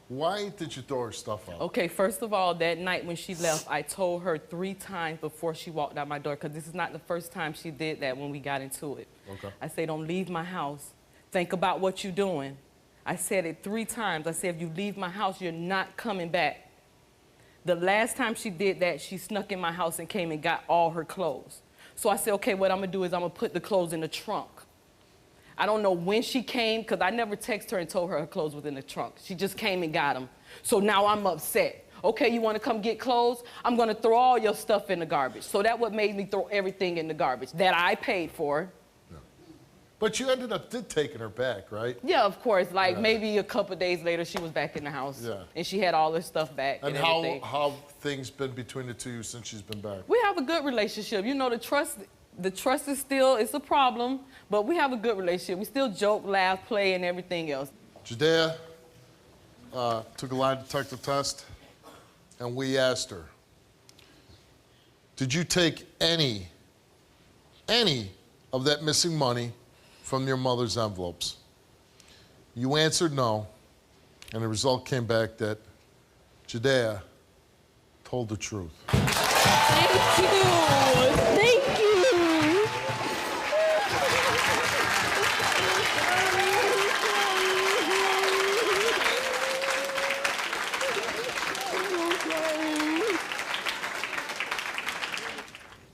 Why did you throw her stuff out? Okay, first of all, that night when she left, I told her 3 times before she walked out my door, because this is not the first time she did that when we got into it. Okay. I said, don't leave my house. Think about what you're doing. I said it 3 times. I said, if you leave my house, you're not coming back. The last time she did that, she snuck in my house and came and got all her clothes. So I said, okay, what I'm gonna do is I'm gonna put the clothes in the trunk. I don't know when she came, because I never texted her and told her clothes was in the trunk. She just came and got them. So now I'm upset. Okay, you want to come get clothes? I'm going to throw all your stuff in the garbage. So that what made me throw everything in the garbage that I paid for. Yeah. But you ended up taking her back, right? Yeah, of course. Like maybe a couple of days later, she was back in the house. Yeah. And she had all her stuff back. And everything. how things been between the two since she's been back? We have a good relationship. You know, the trust is still, it's a problem, but we have a good relationship. We still joke, laugh, play, and everything else. Judea took a lie detector test, and we asked her, did you take any of that missing money from your mother's envelopes? You answered no, and the result came back that Judea told the truth. Thank you. Thank you.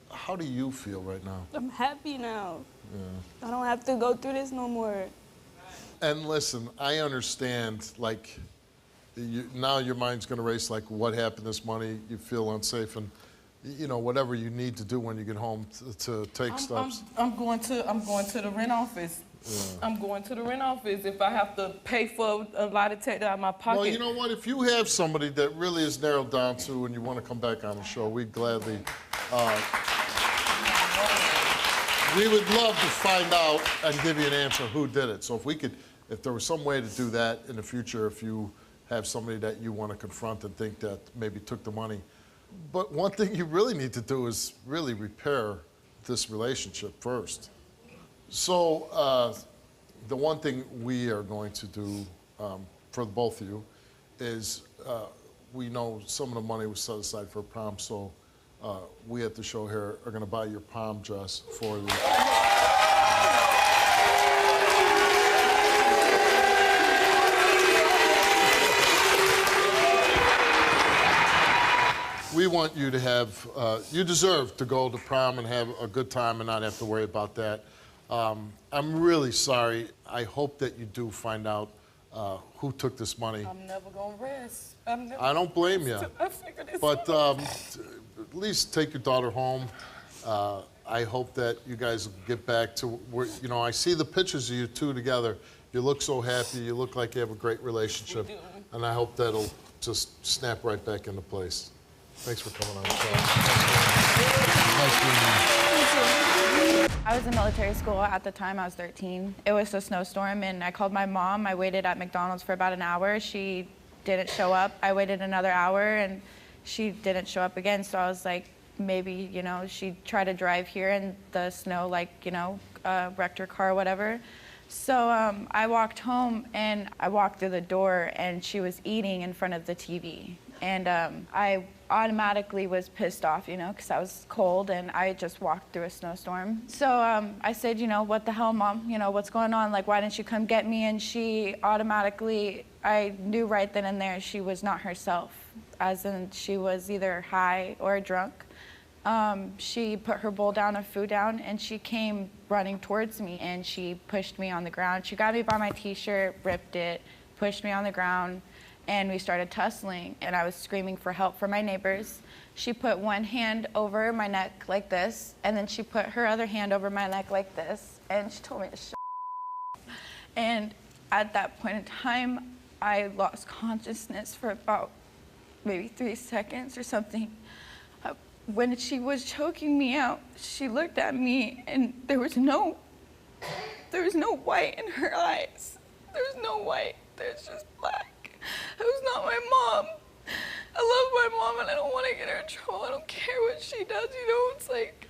How do you feel right now? I'm happy now. Yeah. I don't have to go through this no more. And listen, I understand, like, now your mind's going to race, like, what happened to this money? You feel unsafe, and, you know, whatever you need to do when you get home to take steps. I'm going to the rent office. Yeah. I'm going to the rent office if I have to pay for a lie detector out of my pocket. Well, you know what? If you have somebody that really is narrowed down to and you want to come back on the show, we'd gladly... we would love to find out and give you an answer who did it. So if there was some way to do that in the future, if you have somebody that you want to confront and think that maybe took the money, But one thing you really need to do is really repair this relationship first. So the one thing we are going to do for both of you is we know some of the money was set aside for prom, so we at the show here are going to buy your prom dress for you. We want you to have, you deserve to go to prom and have a good time and not have to worry about that. I'm really sorry. I hope that you do find out who took this money. I'm never gonna rest. I don't blame you. I figured this But at least take your daughter home. I hope that you guys get back to where, you know, I see the pictures of you two together. You look so happy. You look like you have a great relationship. And I hope that'll just snap right back into place. Thanks for coming on the show. Nice meeting you. I was in military school at the time. I was 13. It was a snowstorm, and I called my mom. I waited at McDonald's for about an hour. She didn't show up. I waited another hour, and she didn't show up again. So I was like, maybe, you know, she'd try to drive here, and the snow, like, you know, wrecked her car or whatever. So I walked home, and I walked through the door, and she was eating in front of the TV. And I automatically was pissed off, you know, because I was cold and I just walked through a snowstorm. So I said, you know, what the hell, Mom? You know, what's going on? Like, why didn't you come get me? And she automatically, I knew right then and there she was not herself, as in she was either high or drunk. She put her bowl down of food down and she came running towards me and she pushed me on the ground. She got me by my t-shirt, ripped it, pushed me on the ground, and we started tussling, and I was screaming for help from my neighbors. She put one hand over my neck like this, and then she put her other hand over my neck like this, and she told me to shut up. And at that point in time, I lost consciousness for about maybe 3 seconds or something. When she was choking me out, she looked at me, and there was no white in her eyes. There's no white, there's just black. It was not my mom. I love my mom and I don't want to get her in trouble. I don't care what she does, you know. It's like,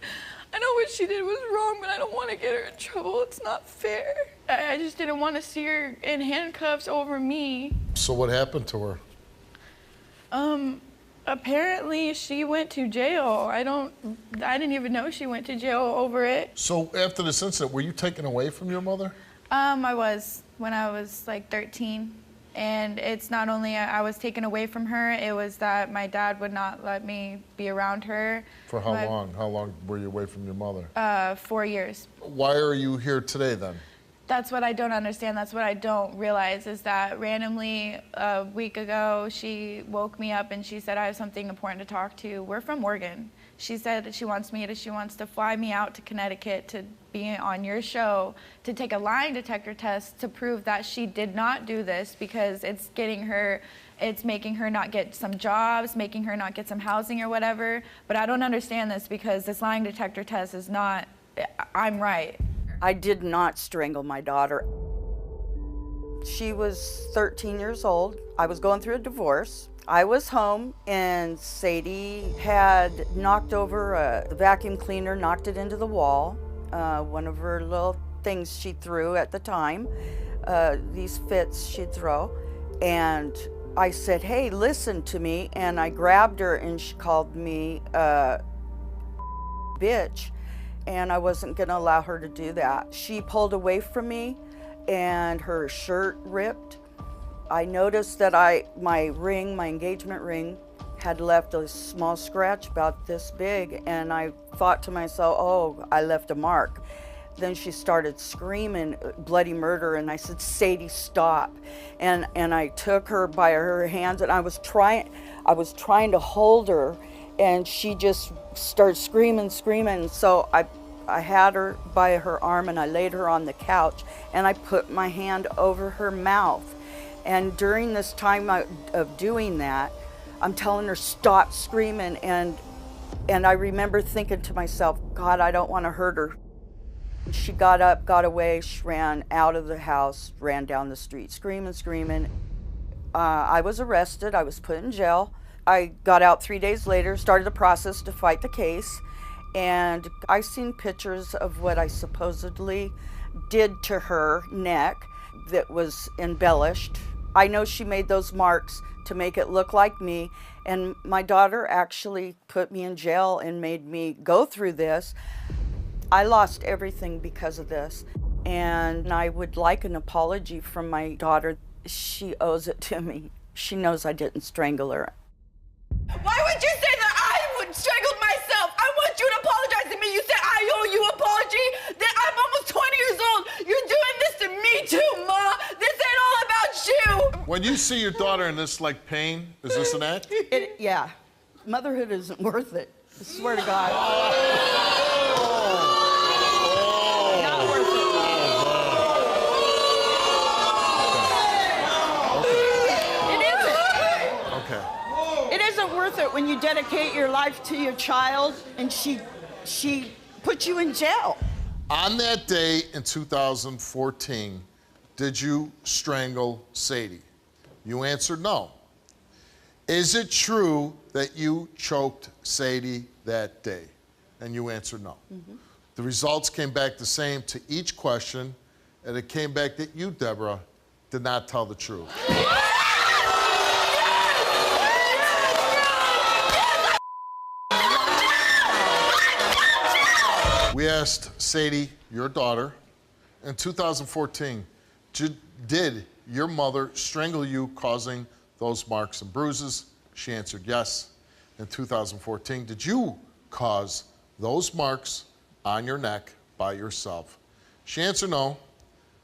I know what she did was wrong, but I don't want to get her in trouble. It's not fair. I just didn't want to see her in handcuffs over me. So what happened to her? Apparently she went to jail. I didn't even know she went to jail over it. So after this incident, were you taken away from your mother? I was, when I was like 13. And it's not only I was taken away from her, it was that my dad would not let me be around her. For how long? How long were you away from your mother? 4 years. Why are you here today then? That's what I don't understand. That's what I don't realize is that randomly a week ago, she woke me up and she said, I have something important to talk to. We're from Oregon. She said that she wants to fly me out to Connecticut to be on your show to take a lie detector test to prove that she did not do this because it's making her not get some jobs, making her not get some housing or whatever. But I don't understand this because this lying detector test is not, I'm right. I did not strangle my daughter. She was 13 years old. I was going through a divorce. I was home and Sadie had knocked over the vacuum cleaner, knocked it into the wall. One of her little things she threw at the time, these fits she'd throw. And I said, hey, listen to me. And I grabbed her and she called me bitch. And I wasn't gonna allow her to do that. She pulled away from me and her shirt ripped. I noticed that my engagement ring, had left a small scratch about this big, and I thought to myself, oh, I left a mark. Then she started screaming bloody murder, and I said, Sadie, stop. And I took her by her hands, and I was trying to hold her, and she just started screaming. So I had her by her arm, and I laid her on the couch, and I put my hand over her mouth. And during this time of doing that, I'm telling her, stop screaming. And I remember thinking to myself, God, I don't want to hurt her. She got up, got away, she ran out of the house, ran down the street, screaming. I was arrested, I was put in jail, I got out 3 days later, started the process to fight the case, and I seen pictures of what I supposedly did to her neck that was embellished. I know she made those marks to make it look like me, and my daughter actually put me in jail and made me go through this. I lost everything because of this, and I would like an apology from my daughter. She owes it to me. She knows I didn't strangle her. Why would you say that I would strangle myself? I want you to apologize to me. You said I owe you an apology? That I'm almost 20 years old. You're doing this to me too, Ma. This ain't all about you. When you see your daughter in this like pain, is this an act? Yeah. Motherhood isn't worth it. I swear to God. Not worth it. It isn't worth it when you dedicate your life to your child and she put you in jail. On that day in 2014, did you strangle Sadie? You answered no. Is it true that you choked Sadie that day? And you answered no. Mm-hmm. The results came back the same to each question, and it came back that you, Deborah, did not tell the truth. We asked Sadie, your daughter, in 2014, did your mother strangle you, causing those marks and bruises? She answered yes. In 2014, did you cause those marks on your neck by yourself? She answered no.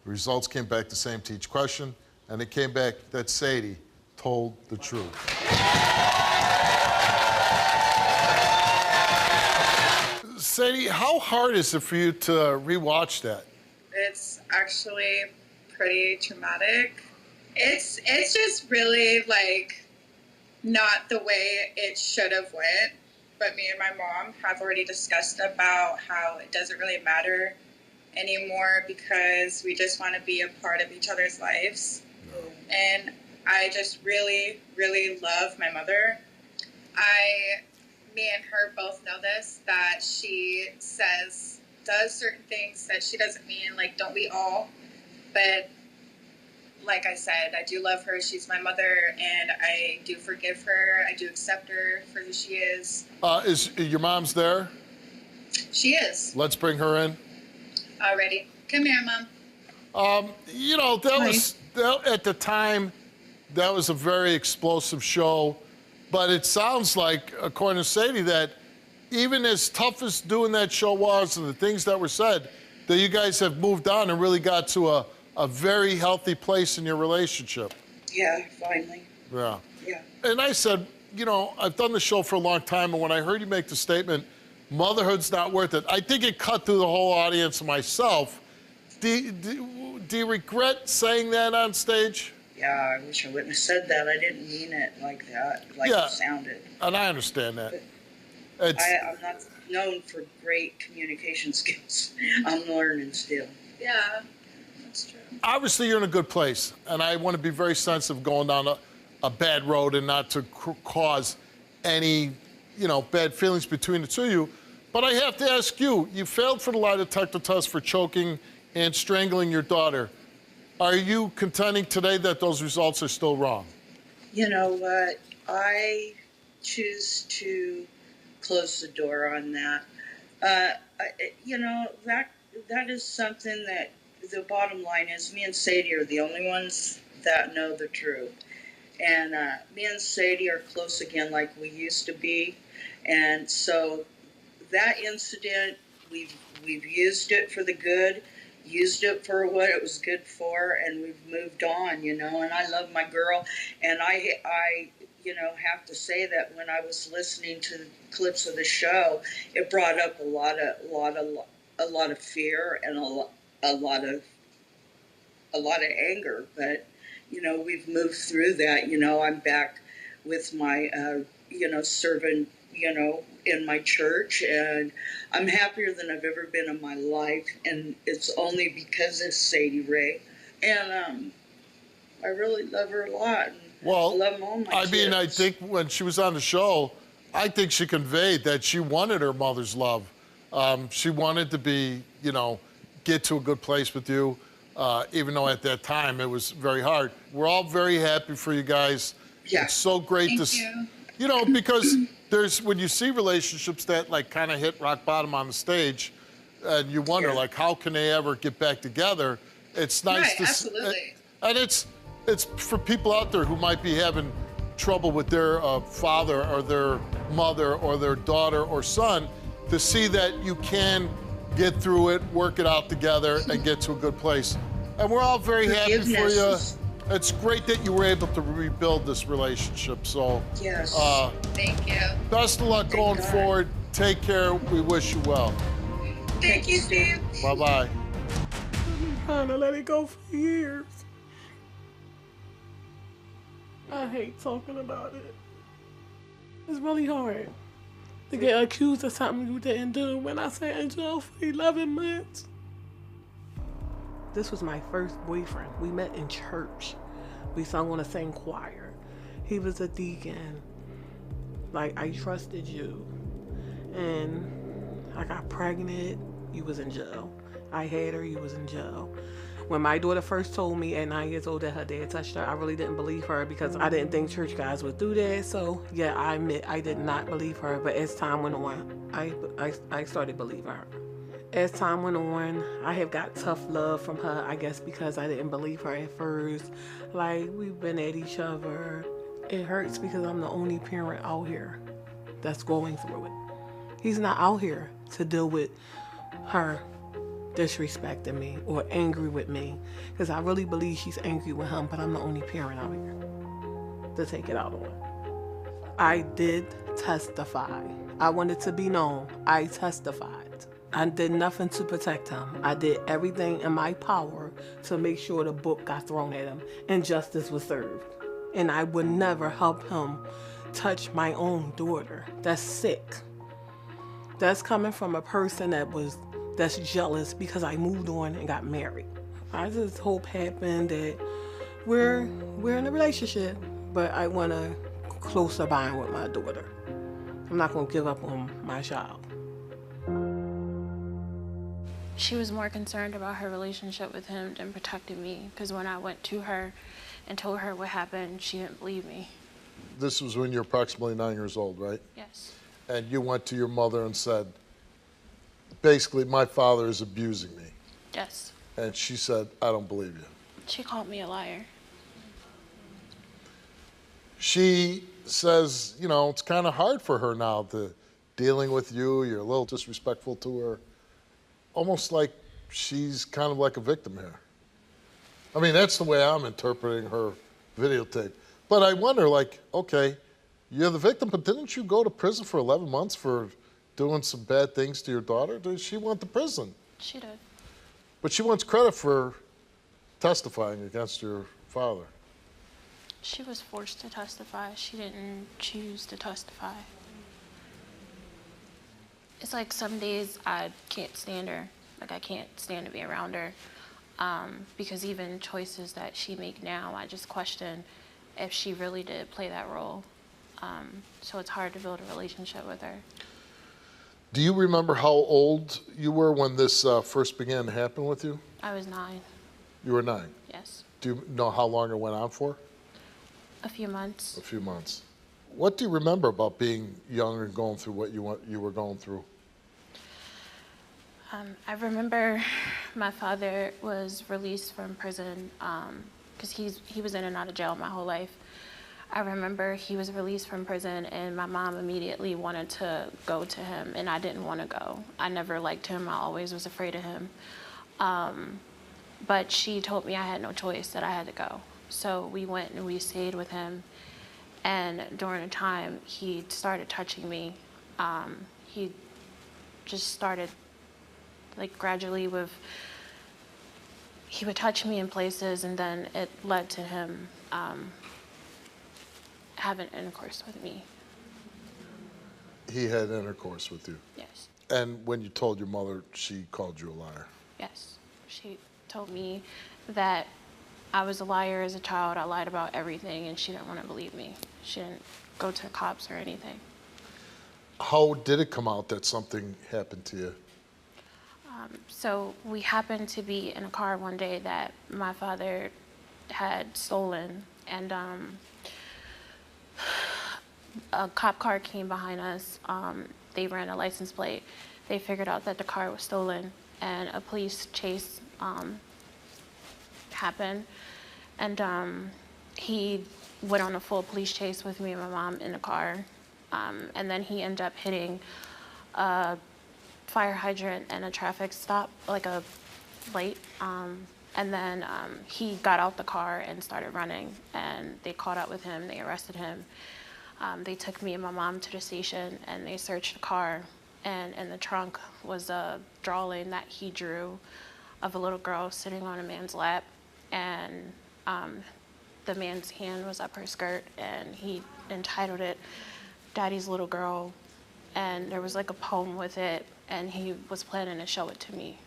The results came back the same to each question, and it came back that Sadie told the truth. Sadie, how hard is it for you to rewatch that? It's actually pretty traumatic. It's just really like not the way it should have went. But me and my mom have already discussed about how it doesn't really matter anymore because we just want to be a part of each other's lives. And I just really, really love my mother. Me and her both know this, that she does certain things that she doesn't mean, like, don't we all? But like I said, I do love her. She's my mother, and I do forgive her. I do accept her for who she is. Is your mom's there? She is. Let's bring her in. Alrighty. Come here, Mom. You know, at the time, that was a very explosive show. But it sounds like, according to Sadie, that even as tough as doing that show was and the things that were said, that you guys have moved on and really got to a very healthy place in your relationship. Yeah, finally. Yeah. Yeah. And I said, you know, I've done the show for a long time, and when I heard you make the statement, motherhood's not worth it, I think it cut through the whole audience and myself. Do you regret saying that on stage? Yeah, I wish I wouldn't have said that. I didn't mean it like that, like Yeah. it sounded. And I understand that. I'm not known for great communication skills. I'm learning still. Yeah, that's true. Obviously, you're in a good place, and I want to be very sensitive going down a bad road and not to cause any, you know, bad feelings between the two of you. But I have to ask you, you failed for the lie detector test for choking and strangling your daughter. Are you contending today that those results are still wrong? You know what? I choose to close the door on that. You know, that is something that the bottom line is me and Sadie are the only ones that know the truth. And me and Sadie are close again like we used to be. And so that incident, we've used it for the good, used it for what it was good for, and we've moved on, you know, and I love my girl. And I you know, have to say that when I was listening to the clips of the show, it brought up a lot of fear and a lot of anger. But you know, we've moved through that. You know, I'm back with my you know, serving, you know, in my church, and I'm happier than I've ever been in my life, and it's only because of Sadie Ray. And I really love her a lot, Well, I love all my I mean, I kids. think when she was on the show, I think she conveyed that she wanted her mother's love. She wanted to be, you know, get to a good place with you, even though at that time it was very hard. We're all very happy for you guys. Yeah. It's so great Thank to, you. you know, because when you see relationships that like kind of hit rock bottom on the stage, and you wonder Yeah. like how can they ever get back together? It's nice Right, to absolutely. and it's for people out there who might be having trouble with their father or their mother or their daughter or son, to see that you can get through it, work it out together, and get to a good place. And we're all very happy for you. Forgiveness. It's great that you were able to rebuild this relationship. So, Yes. Thank you. best of luck going God. forward. Take care. We wish you well. Thank you, Steve. Bye-bye. Trying to let it go for years. I hate talking about it. It's really hard to get accused of something you didn't do when I sat in jail for 11 months. This was my first boyfriend. We met in church. We sung on the same choir. He was a deacon. Like, I trusted you. And I got pregnant, you was in jail. I had her, you was in jail. When my daughter first told me at 9 years old that her dad touched her, I really didn't believe her because I didn't think church guys would do that. So yeah, I admit I did not believe her. But as time went on, I started believing her. As time went on, I have got tough love from her, I guess because I didn't believe her at first. Like, we've been at each other. It hurts because I'm the only parent out here that's going through it. He's not out here to deal with her disrespecting me or angry with me, because I really believe she's angry with him, but I'm the only parent out here to take it out on. I did testify. I wanted to be known. I testified. I did nothing to protect him. I did everything in my power to make sure the book got thrown at him and justice was served. And I would never help him touch my own daughter. That's sick. That's coming from a person that's jealous because I moved on and got married. I just hope happened that we're in a relationship, but I want a closer bond with my daughter. I'm not gonna give up on my child. She was more concerned about her relationship with him than protecting me, because when I went to her and told her what happened, she didn't believe me. This was when you're approximately 9 years old, right? Yes. And you went to your mother and said, basically, my father is abusing me. Yes. And she said, I don't believe you. She called me a liar. She says, you know, it's kind of hard for her now to dealing with you. You're a little disrespectful to her. Almost like she's kind of like a victim here. I mean, that's the way I'm interpreting her videotape. But I wonder, like, okay, you're the victim, but didn't you go to prison for 11 months for doing some bad things to your daughter? Does she want the prison? She did. But she wants credit for testifying against your father. She was forced to testify. She didn't choose to testify. It's like some days I can't stand her. Like, I can't stand to be around her. Because even choices that she make now, I just question if she really did play that role. So it's hard to build a relationship with her. Do you remember how old you were when this first began to happen with you? I was 9. You were 9? Yes. Do you know how long it went on for? A few months. A few months. What do you remember about being young and going through what you were going through? I remember my father was released from prison because he was in and out of jail my whole life. I remember he was released from prison and my mom immediately wanted to go to him, and I didn't want to go. I never liked him. I always was afraid of him. But she told me I had no choice, that I had to go. So we went and we stayed with him. And during the time, he started touching me. He just started, like, gradually he would touch me in places, and then it led to him having intercourse with me. He had intercourse with you? Yes. And when you told your mother, she called you a liar? Yes. She told me that I was a liar as a child. I lied about everything, and she didn't want to believe me. She didn't go to the cops or anything. How did it come out that something happened to you? So we happened to be in a car one day that my father had stolen, and a cop car came behind us. They ran a license plate. They figured out that the car was stolen, and a police chase happened. And he went on a full police chase with me and my mom in the car. And then he ended up hitting a fire hydrant and a traffic stop, like a light. And then he got out the car and started running, and they caught up with him. They arrested him. They took me and my mom to the station, and they searched the car. And in the trunk was a drawing that he drew of a little girl sitting on a man's lap. And the man's hand was up her skirt, and he entitled it Daddy's Little Girl. And there was like a poem with it, and he was planning to show it to me.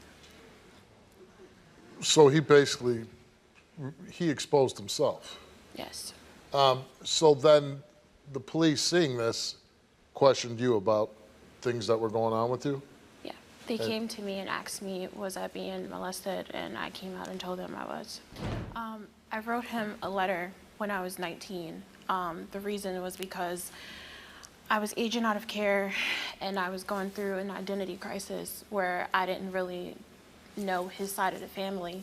So he basically, he exposed himself. Yes. So then the police, seeing this, questioned you about things that were going on with you? Yeah. They came to me and asked me, was I being molested? And I came out and told them I was. I wrote him a letter when I was 19. The reason was because I was aging out of care, and I was going through an identity crisis where I didn't really know his side of the family,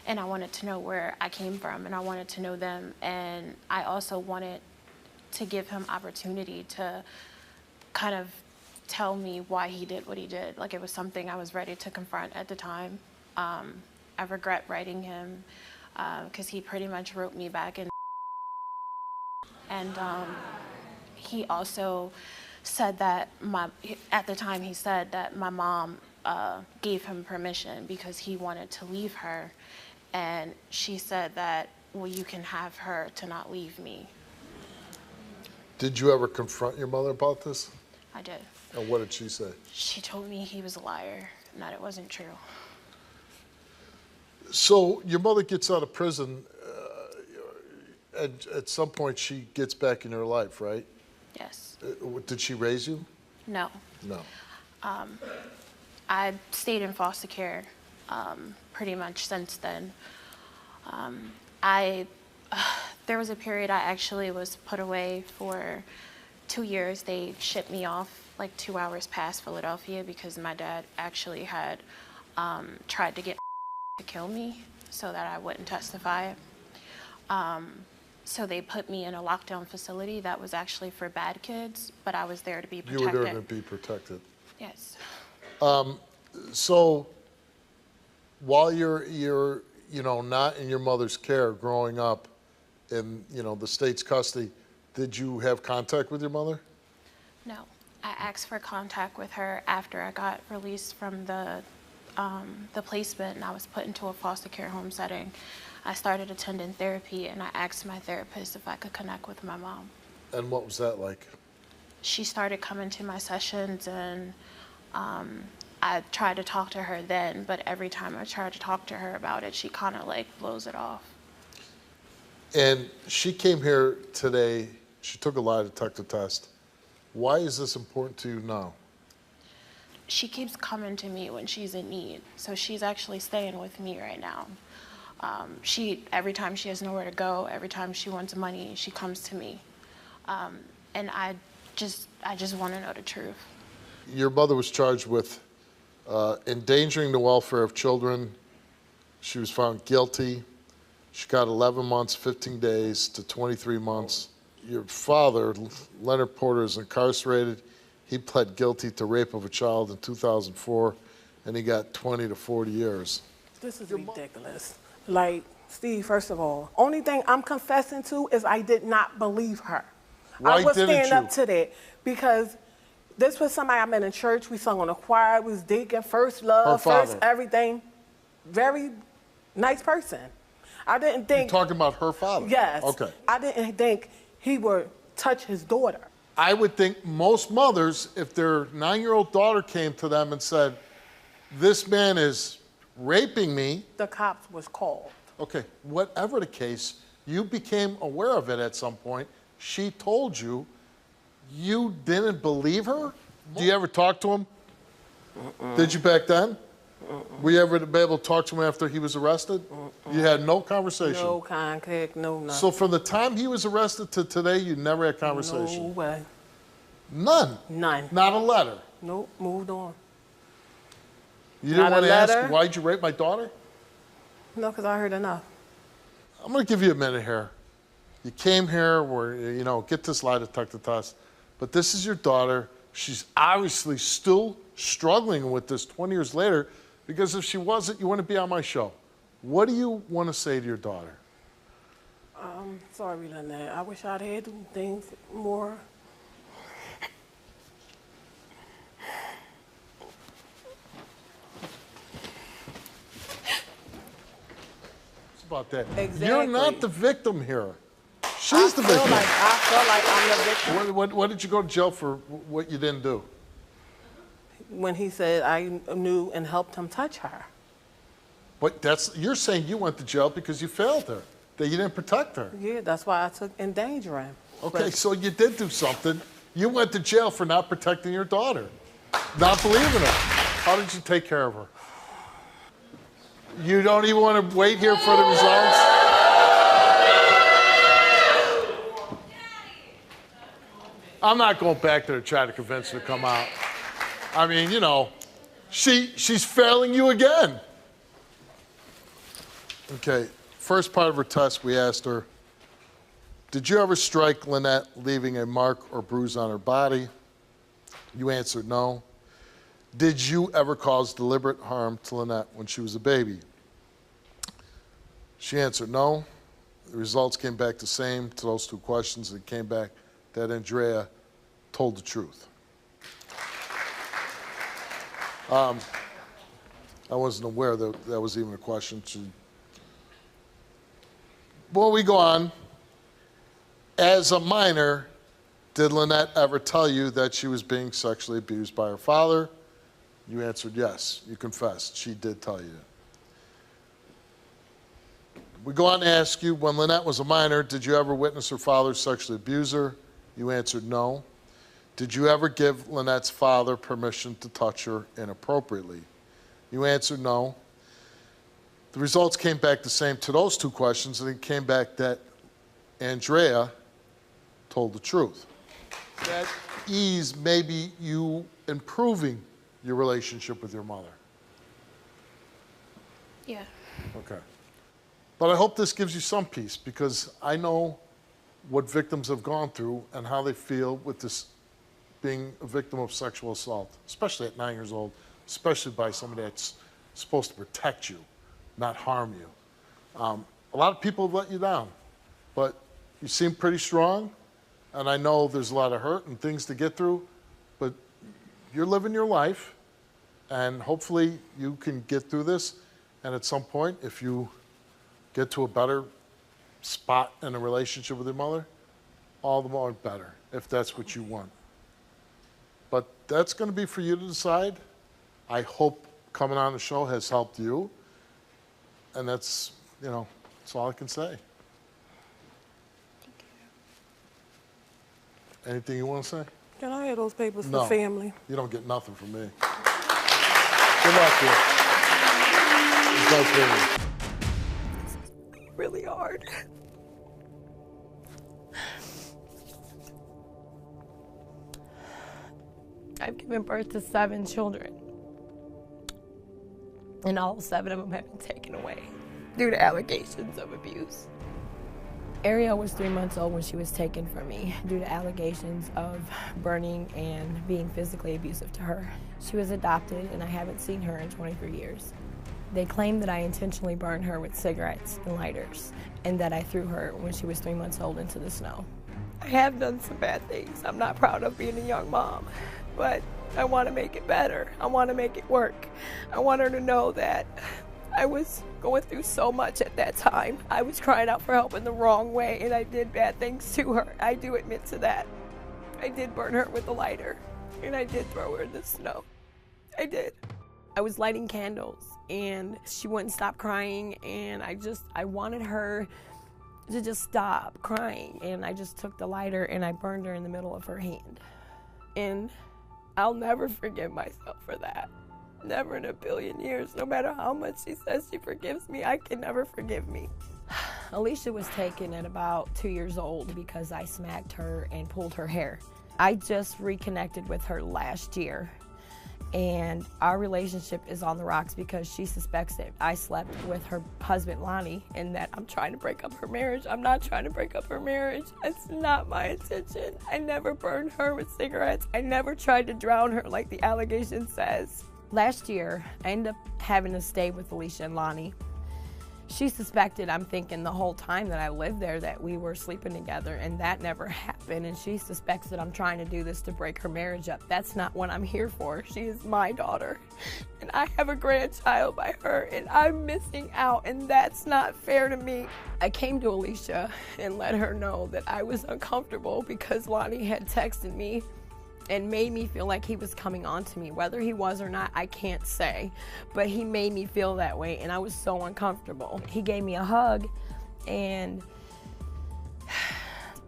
and I wanted to know where I came from, and I wanted to know them, and I also wanted to give him opportunity to kind of tell me why he did what he did. Like, it was something I was ready to confront at the time. I regret writing him because he pretty much wrote me back in. And he also said that at the time he said that my mom gave him permission because he wanted to leave her. And she said that, well, you can have her to not leave me. Did you ever confront your mother about this? I did. And what did she say? She told me he was a liar and that it wasn't true. So your mother gets out of prison, at some point she gets back in your life, right? Yes. Did she raise you? No. No. I stayed in foster care pretty much since then. There was a period I actually was put away for 2 years. They shipped me off like 2 hours past Philadelphia because my dad actually had tried to get to kill me so that I wouldn't testify. So they put me in a lockdown facility that was actually for bad kids, but I was there to be protected. You were there to be protected. Yes. So while you're not in your mother's care growing up in, the state's custody, did you have contact with your mother? No. I asked for contact with her after I got released from the placement and I was put into a foster care home setting. I started attending therapy and I asked my therapist if I could connect with my mom. And what was that like? She started coming to my sessions and I tried to talk to her then, but every time I tried to talk to her about it, she kind of like blows it off. And she came here today, she took a lie detector test. Why is this important to you now? She keeps coming to me when she's in need, so she's actually staying with me right now. Every time she has nowhere to go, every time she wants money, she comes to me. And I just want to know the truth. Your mother was charged with endangering the welfare of children. She was found guilty. She got 11 months, 15 days to 23 months. Your father, Leonard Porter, is incarcerated. He pled guilty to rape of a child in 2004, and he got 20 to 40 years. This is ridiculous. Like, Steve, first of all, only thing I'm confessing to is I did not believe her. Why I was didn't standing you? up to that because this was somebody I met in church. We sung on the choir. We was deacon, first love, first everything. Very nice person. I didn't think. You're talking about her father? Yes. Okay. I didn't think he would touch his daughter. I would think most mothers, if their 9-year-old daughter came to them and said, this man is raping me. The cops was called. Okay, whatever the case, you became aware of it at some point. She told you. You didn't believe her? Do you ever talk to him? Did you back then? Were you ever able to talk to him after he was arrested? You had no conversation? No contact, no nothing. So from the time he was arrested to today, you never had conversation? No way. None? None. Not a letter? Nope, moved on. You didn't Not a want to ask, letter. why'd you rape my daughter? No, because I heard enough. I'm going to give you a minute here. You came here, get this lie detector test, but this is your daughter. She's obviously still struggling with this 20 years later, because if she wasn't, you wouldn't be on my show. What do you want to say to your daughter? Sorry, Lynette. I wish I'd had things more. It's about that. Exactly. You're not the victim here. She's the victim. I felt like I'm the victim. What did you go to jail for? What you didn't do? When he said I knew and helped him touch her. But you're saying you went to jail because you failed her, that you didn't protect her. Yeah, that's why I took endangering. Okay, so you did do something. You went to jail for not protecting your daughter, not believing her. How did you take care of her? You don't even want to wait here for the results? I'm not going back there to try to convince her to come out. I mean, she's failing you again. Okay, first part of her test, we asked her, did you ever strike Lynette, leaving a mark or bruise on her body? You answered no. Did you ever cause deliberate harm to Lynette when she was a baby? She answered no. The results came back the same to those two questions. It came back that Andrea told the truth. I wasn't aware that that was even a question. Well, we go on. As a minor, did Lynette ever tell you that she was being sexually abused by her father? You answered yes. You confessed. She did tell you. We go on to ask you, when Lynette was a minor, did you ever witness her father sexually abuse her? You answered no. Did you ever give Lynette's father permission to touch her inappropriately? You answered no. The results came back the same to those two questions, and it came back that Andrea told the truth. That ease maybe you improving your relationship with your mother. Yeah. Okay. But I hope this gives you some peace, because I know what victims have gone through and how they feel with this being a victim of sexual assault, especially at 9 years old, especially by somebody that's supposed to protect you, not harm you. A lot of people have let you down, but you seem pretty strong, and I know there's a lot of hurt and things to get through, but you're living your life, and hopefully you can get through this, and at some point, if you get to a better spot in a relationship with your mother, all the more better, if that's what you want. But that's going to be for you to decide. I hope coming on the show has helped you, and that's all I can say. Anything you want to say? Can I have those papers No, for family? You don't get nothing from me. Good luck, kid. It's nice meeting you. Really hard. I've given birth to 7 children, and all 7 of them have been taken away due to allegations of abuse. Ariel was 3 months old when she was taken from me due to allegations of burning and being physically abusive to her. She was adopted, and I haven't seen her in 23 years. They claim that I intentionally burned her with cigarettes and lighters, and that I threw her when she was 3 months old into the snow. I have done some bad things. I'm not proud of being a young mom, but I want to make it better. I want to make it work. I want her to know that I was going through so much at that time. I was crying out for help in the wrong way, and I did bad things to her. I do admit to that. I did burn her with a lighter, and I did throw her in the snow. I did. I was lighting candles and she wouldn't stop crying, and I wanted her to just stop crying, and I just took the lighter and I burned her in the middle of her hand. And I'll never forgive myself for that. Never in a billion years. No matter how much she says she forgives me, I can never forgive me. Alicia was taken at about 2 years old because I smacked her and pulled her hair. I just reconnected with her last year, and our relationship is on the rocks because she suspects that I slept with her husband, Lonnie, and that I'm trying to break up her marriage. I'm not trying to break up her marriage. It's not my intention. I never burned her with cigarettes. I never tried to drown her like the allegation says. Last year, I ended up having to stay with Alicia and Lonnie. She suspected, I'm thinking the whole time that I lived there, that we were sleeping together, and that never happened. And she suspects that I'm trying to do this to break her marriage up. That's not what I'm here for. She is my daughter, and I have a grandchild by her, and I'm missing out, and that's not fair to me. I came to Alicia and let her know that I was uncomfortable because Lonnie had texted me and made me feel like he was coming on to me. Whether he was or not, I can't say, but he made me feel that way, and I was so uncomfortable. He gave me a hug, and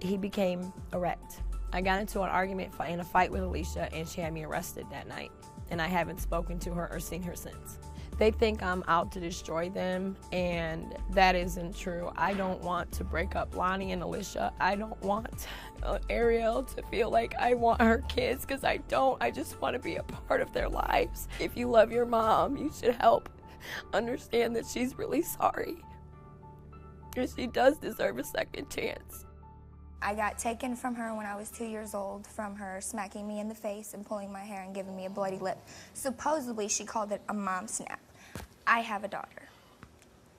he became erect. I got into an argument and a fight with Alicia, and she had me arrested that night, and I haven't spoken to her or seen her since. They think I'm out to destroy them, and that isn't true. I don't want to break up Lonnie and Alicia. I don't want Ariel to feel like I want her kids, because I don't. I just want to be a part of their lives. If you love your mom, you should help understand that she's really sorry, and she does deserve a second chance. I got taken from her when I was 2 years old, from her smacking me in the face and pulling my hair and giving me a bloody lip. Supposedly, she called it a mom snap. I have a daughter.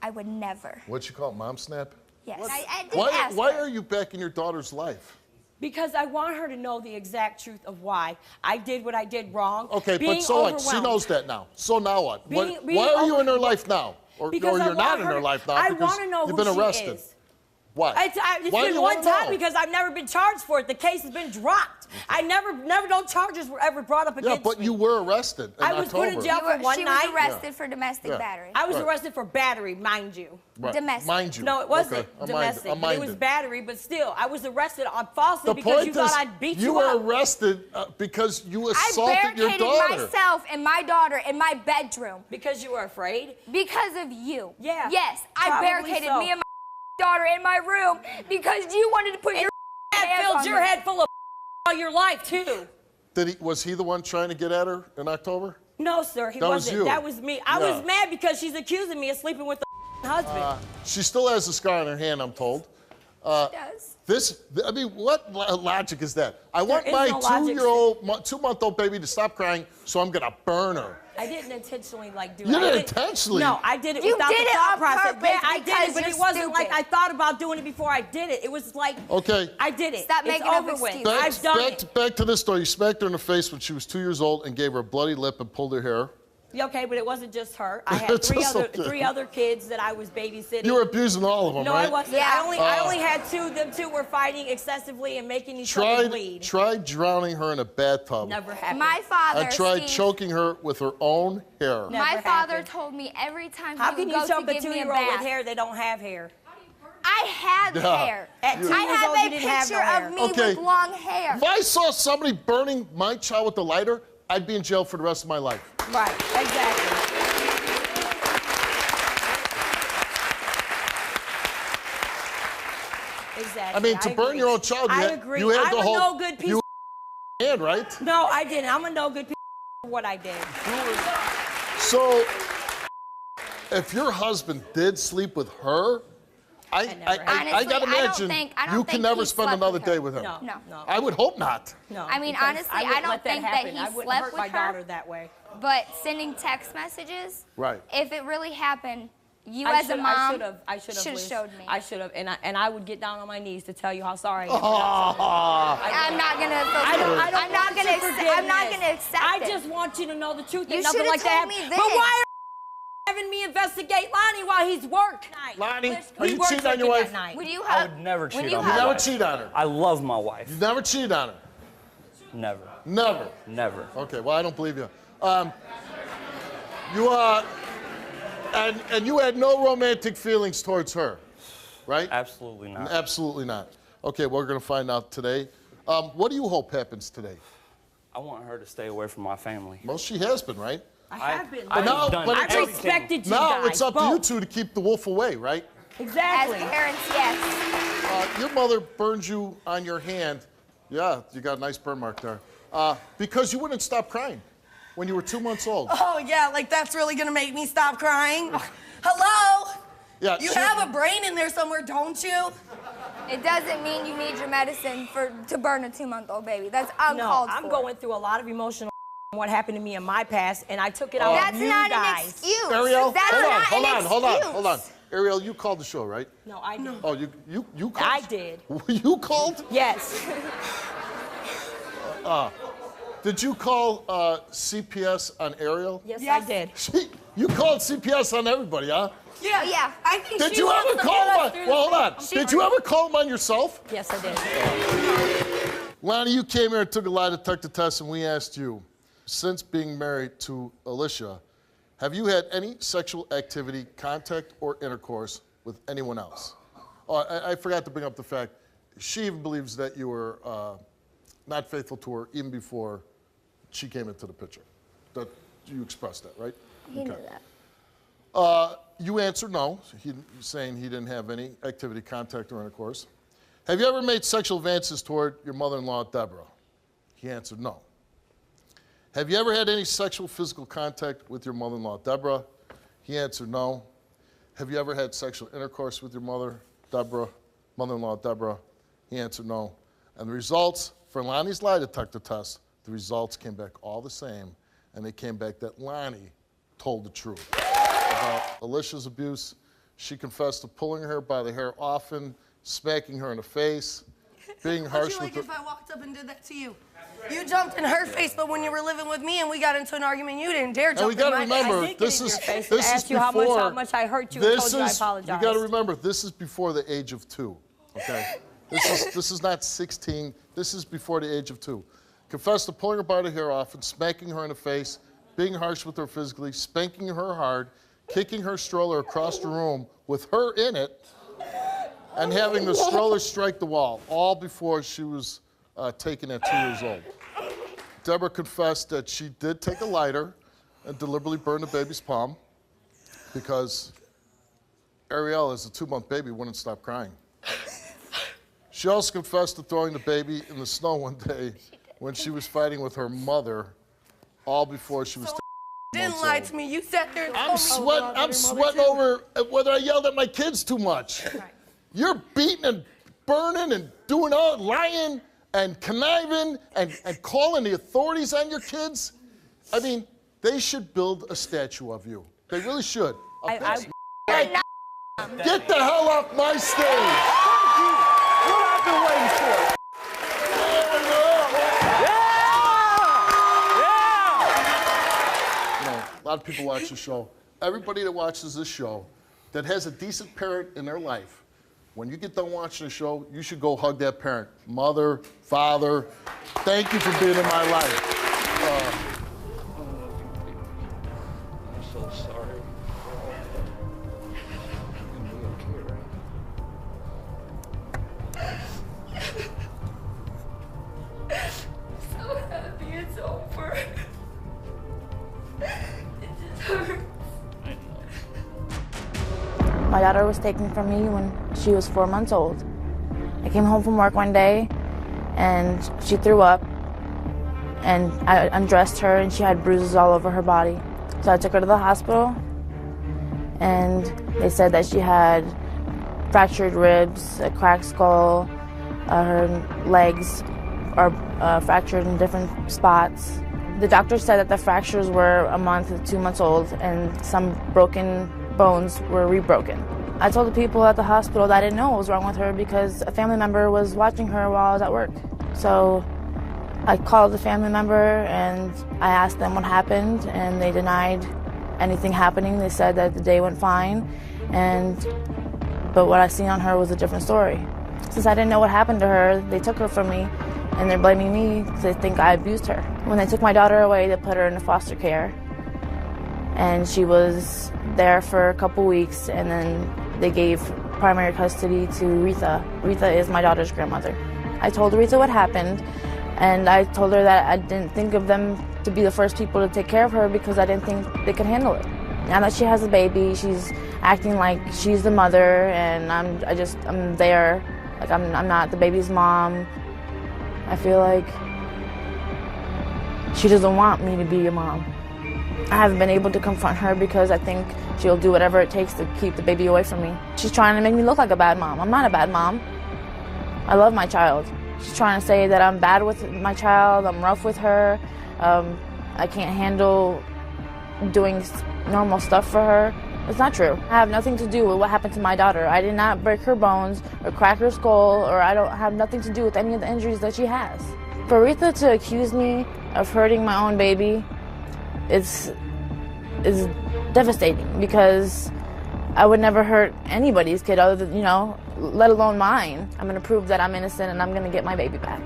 I would never. What'd you call it, mom snap? Yes. I did ask Why her. are you back in your daughter's life? Because I want her to know the exact truth of why I did what I did wrong. Okay, Being but so what? She overwhelmed. knows that now. So now what? Being Why are you in her life now? Or Because I you're want not in her her to- life now I because wanna know you've who been she arrested. is. Why? It's Why been do you one wanna time know? because I've never been charged for it. The case has been dropped. No charges were ever brought up against Yeah, but me. you were arrested in I was put in October. jail for one She night. was arrested for domestic Yeah. battery. I was Right. arrested for battery, mind you. Right. Domestic. Mind you. No, it wasn't Okay. I'm domestic. minded. But it was battery, but still, I was arrested on falsely The because point you thought is, I'd beat you you were up. arrested because you I assaulted your barricaded daughter. myself and my daughter in my bedroom. Because you were afraid? Because of you. Yeah. Yes, I Probably barricaded so. me and my daughter in my room because you wanted to put your That hands filled on your me. head full of all your life, too. Was he the one trying to get at her in October? No, sir, he That was wasn't. you. That was me. I Yeah. was mad because she's accusing me of sleeping with the husband. She still has a scar on her hand, I'm told. Does. I mean, what logic is that? I want is my no logic. 2-month-old baby to stop crying, so I'm gonna burn her. I didn't intentionally do it. You I didn't intentionally. No, I did it You without did the it thought on process. purpose Yeah, I did because it, but it you're wasn't like stupid. I thought about doing it before I did it. It was like, Okay. I did it. Stop It's making up over with. excuses. I've done it. Back to this story. You smacked her in the face when she was 2 years old and gave her a bloody lip and pulled her hair. Yeah, okay, but it wasn't just her. I had It's just okay. three other kids that I was babysitting. You were abusing all of them, No, right? I wasn't. Yeah. I only had two. Them two were fighting excessively and making each other bleed. Tried drowning her in a bathtub. Never happened. My father, I tried Steve, choking her with her own hair. Never my father happened. told me every time How he can would you go choke to a give me a 2-year-old with bath. hair that don't have hair? I had Yeah. hair. At 2 I years have old, a you didn't have no picture hair. of me Okay. with long hair. If I saw somebody burning my child with a lighter, I'd be in jail for the rest of my life. Right, exactly. Exactly. I mean, to burn agree. your own child, I agree. you had I'm the a whole no good piece you of hand, right? No, I didn't. I'm a no good piece of what I did. So, if your husband did sleep with her, I Honestly, gotta I don't imagine think you can never he spend slept another with her. day with him. No. I would hope not. No. I mean, because honestly, I wouldn't don't let think that happen. he I wouldn't slept hurt with my her. daughter that way. But sending text messages, Right. if it really happened, you I as a should- mom I should have should've showed me. I should have, and I would get down on my knees to tell you how sorry I am. I'm not gonna. I'm not gonna. I'm not gonna accept I it. just want you to know the truth. You and nothing should've like that. told me But then. why are having me investigate Lonnie while he's work? Lonnie, are He you worked cheating on your working wife? that night. Would you I have? would never cheat you on You my never wife. cheat on her. I love my wife. You never cheat on her. Never. Never. Never. Okay, well, I don't believe you. And you had no romantic feelings towards her, right? Absolutely not. Absolutely not. Okay, we're going to find out today. What do you hope happens today? I want her to stay away from my family. Well, she has been, right? I have been. But now, I respected you now guys. it's up to you two to keep the wolf away, right? Exactly. As parents, yes. Your mother burned you on your hand. Yeah, you got a nice burn mark there. Because you wouldn't stop crying when you were 2 months old. Oh, yeah, like that's really gonna make me stop crying? Hello? Yeah, You have a brain in there somewhere, don't you? It doesn't mean you need your medicine to burn a 2-month-old baby. That's uncalled for. I'm going through a lot of emotional what happened to me in my past, and I took it out on you That's not guys. an excuse. Ariel, That's hold on. Ariel, you called the show, right? No, I didn't. Oh, you called? I did. You called? Yes. Did you call CPS on Ariel? Yes, I did. You called CPS on everybody, huh? Yeah, yeah. I think Did you ever call him on? Well, hold on. Did you ever call him on yourself? Yes, I did. Lonnie, you came here and took a lie detector test, and we asked you, since being married to Alicia, have you had any sexual activity, contact, or intercourse with anyone else? Oh, I forgot to bring up the fact, she even believes that you were not faithful to her even before she came into the picture. That you expressed that, right? He knew that. You answered no, saying he didn't have any activity, contact, or intercourse. Have you ever made sexual advances toward your mother-in-law, Deborah? He answered no. Have you ever had any sexual physical contact with your mother-in-law, Deborah? He answered no. Have you ever had sexual intercourse with your mother-in-law, Deborah? He answered no. And the results for Lonnie's lie detector test, the results came back all the same, and they came back that Lonnie told the truth about Alicia's abuse. She confessed to pulling her by the hair often, smacking her in the face, being harsh How'd you with like her. if I walked up and did that to you? You jumped in her face, but when you were living with me and we got into an argument, you didn't dare jump we gotta in my remember, face. this is asked you before. how much I hurt you and told you I apologize. You got to remember, this is before the age of 2. Okay, this is not 16. This is before the age of 2. Confessed to pulling her by the hair off and smacking her in the face, being harsh with her physically, spanking her hard, kicking her stroller across the room with her in it, and having the stroller strike the wall, all before she was taken at 2 years old. Deborah confessed that she did take a lighter and deliberately burn the baby's palm because Ariel, as a 2-month baby, wouldn't stop crying. She also confessed to throwing the baby in the snow one day when she was fighting with her mother, all before she was Didn't lie to me. You sat there and I'm told me. I'm sweating over whether I yelled at my kids too much. You're beating and burning and doing all, lying and conniving and calling the authorities on your kids. I mean, they should build a statue of you. They really should. Get the hell off my stage. What I've been waiting for. You know, a lot of people watch the show. Everybody that watches this show that has a decent parent in their life, when you get done watching the show, you should go hug that parent. Mother, father, thank you for being in my life. I'm so sorry. So happy it's over. It just hurts. My daughter was taken from me when she was 4 months old. I came home from work one day and she threw up and I undressed her and she had bruises all over her body. So I took her to the hospital and they said that she had fractured ribs, a cracked skull, her legs are fractured in different spots. The doctor said that the fractures were 1 month to 2 months old and some broken bones were rebroken. I told the people at the hospital that I didn't know what was wrong with her because a family member was watching her while I was at work. So I called the family member and I asked them what happened and they denied anything happening. They said that the day went fine, but what I seen on her was a different story. Since I didn't know what happened to her, they took her from me and they're blaming me because they think I abused her. When they took my daughter away, they put her in foster care and she was there for a couple weeks, and then they gave primary custody to Retha. Retha is my daughter's grandmother. I told Retha what happened, and I told her that I didn't think of them to be the first people to take care of her because I didn't think they could handle it. Now that she has a baby, she's acting like she's the mother, and I'm there. Like I'm not the baby's mom. I feel like she doesn't want me to be a mom. I haven't been able to confront her because I think she'll do whatever it takes to keep the baby away from me. She's trying to make me look like a bad mom. I'm not a bad mom. I love my child. She's trying to say that I'm bad with my child, I'm rough with her, I can't handle doing normal stuff for her. It's not true. I have nothing to do with what happened to my daughter. I did not break her bones or crack her skull, or I don't have nothing to do with any of the injuries that she has. For Retha to accuse me of hurting my own baby is devastating, because I would never hurt anybody's kid other than, let alone mine. I'm going to prove that I'm innocent, and I'm going to get my baby back.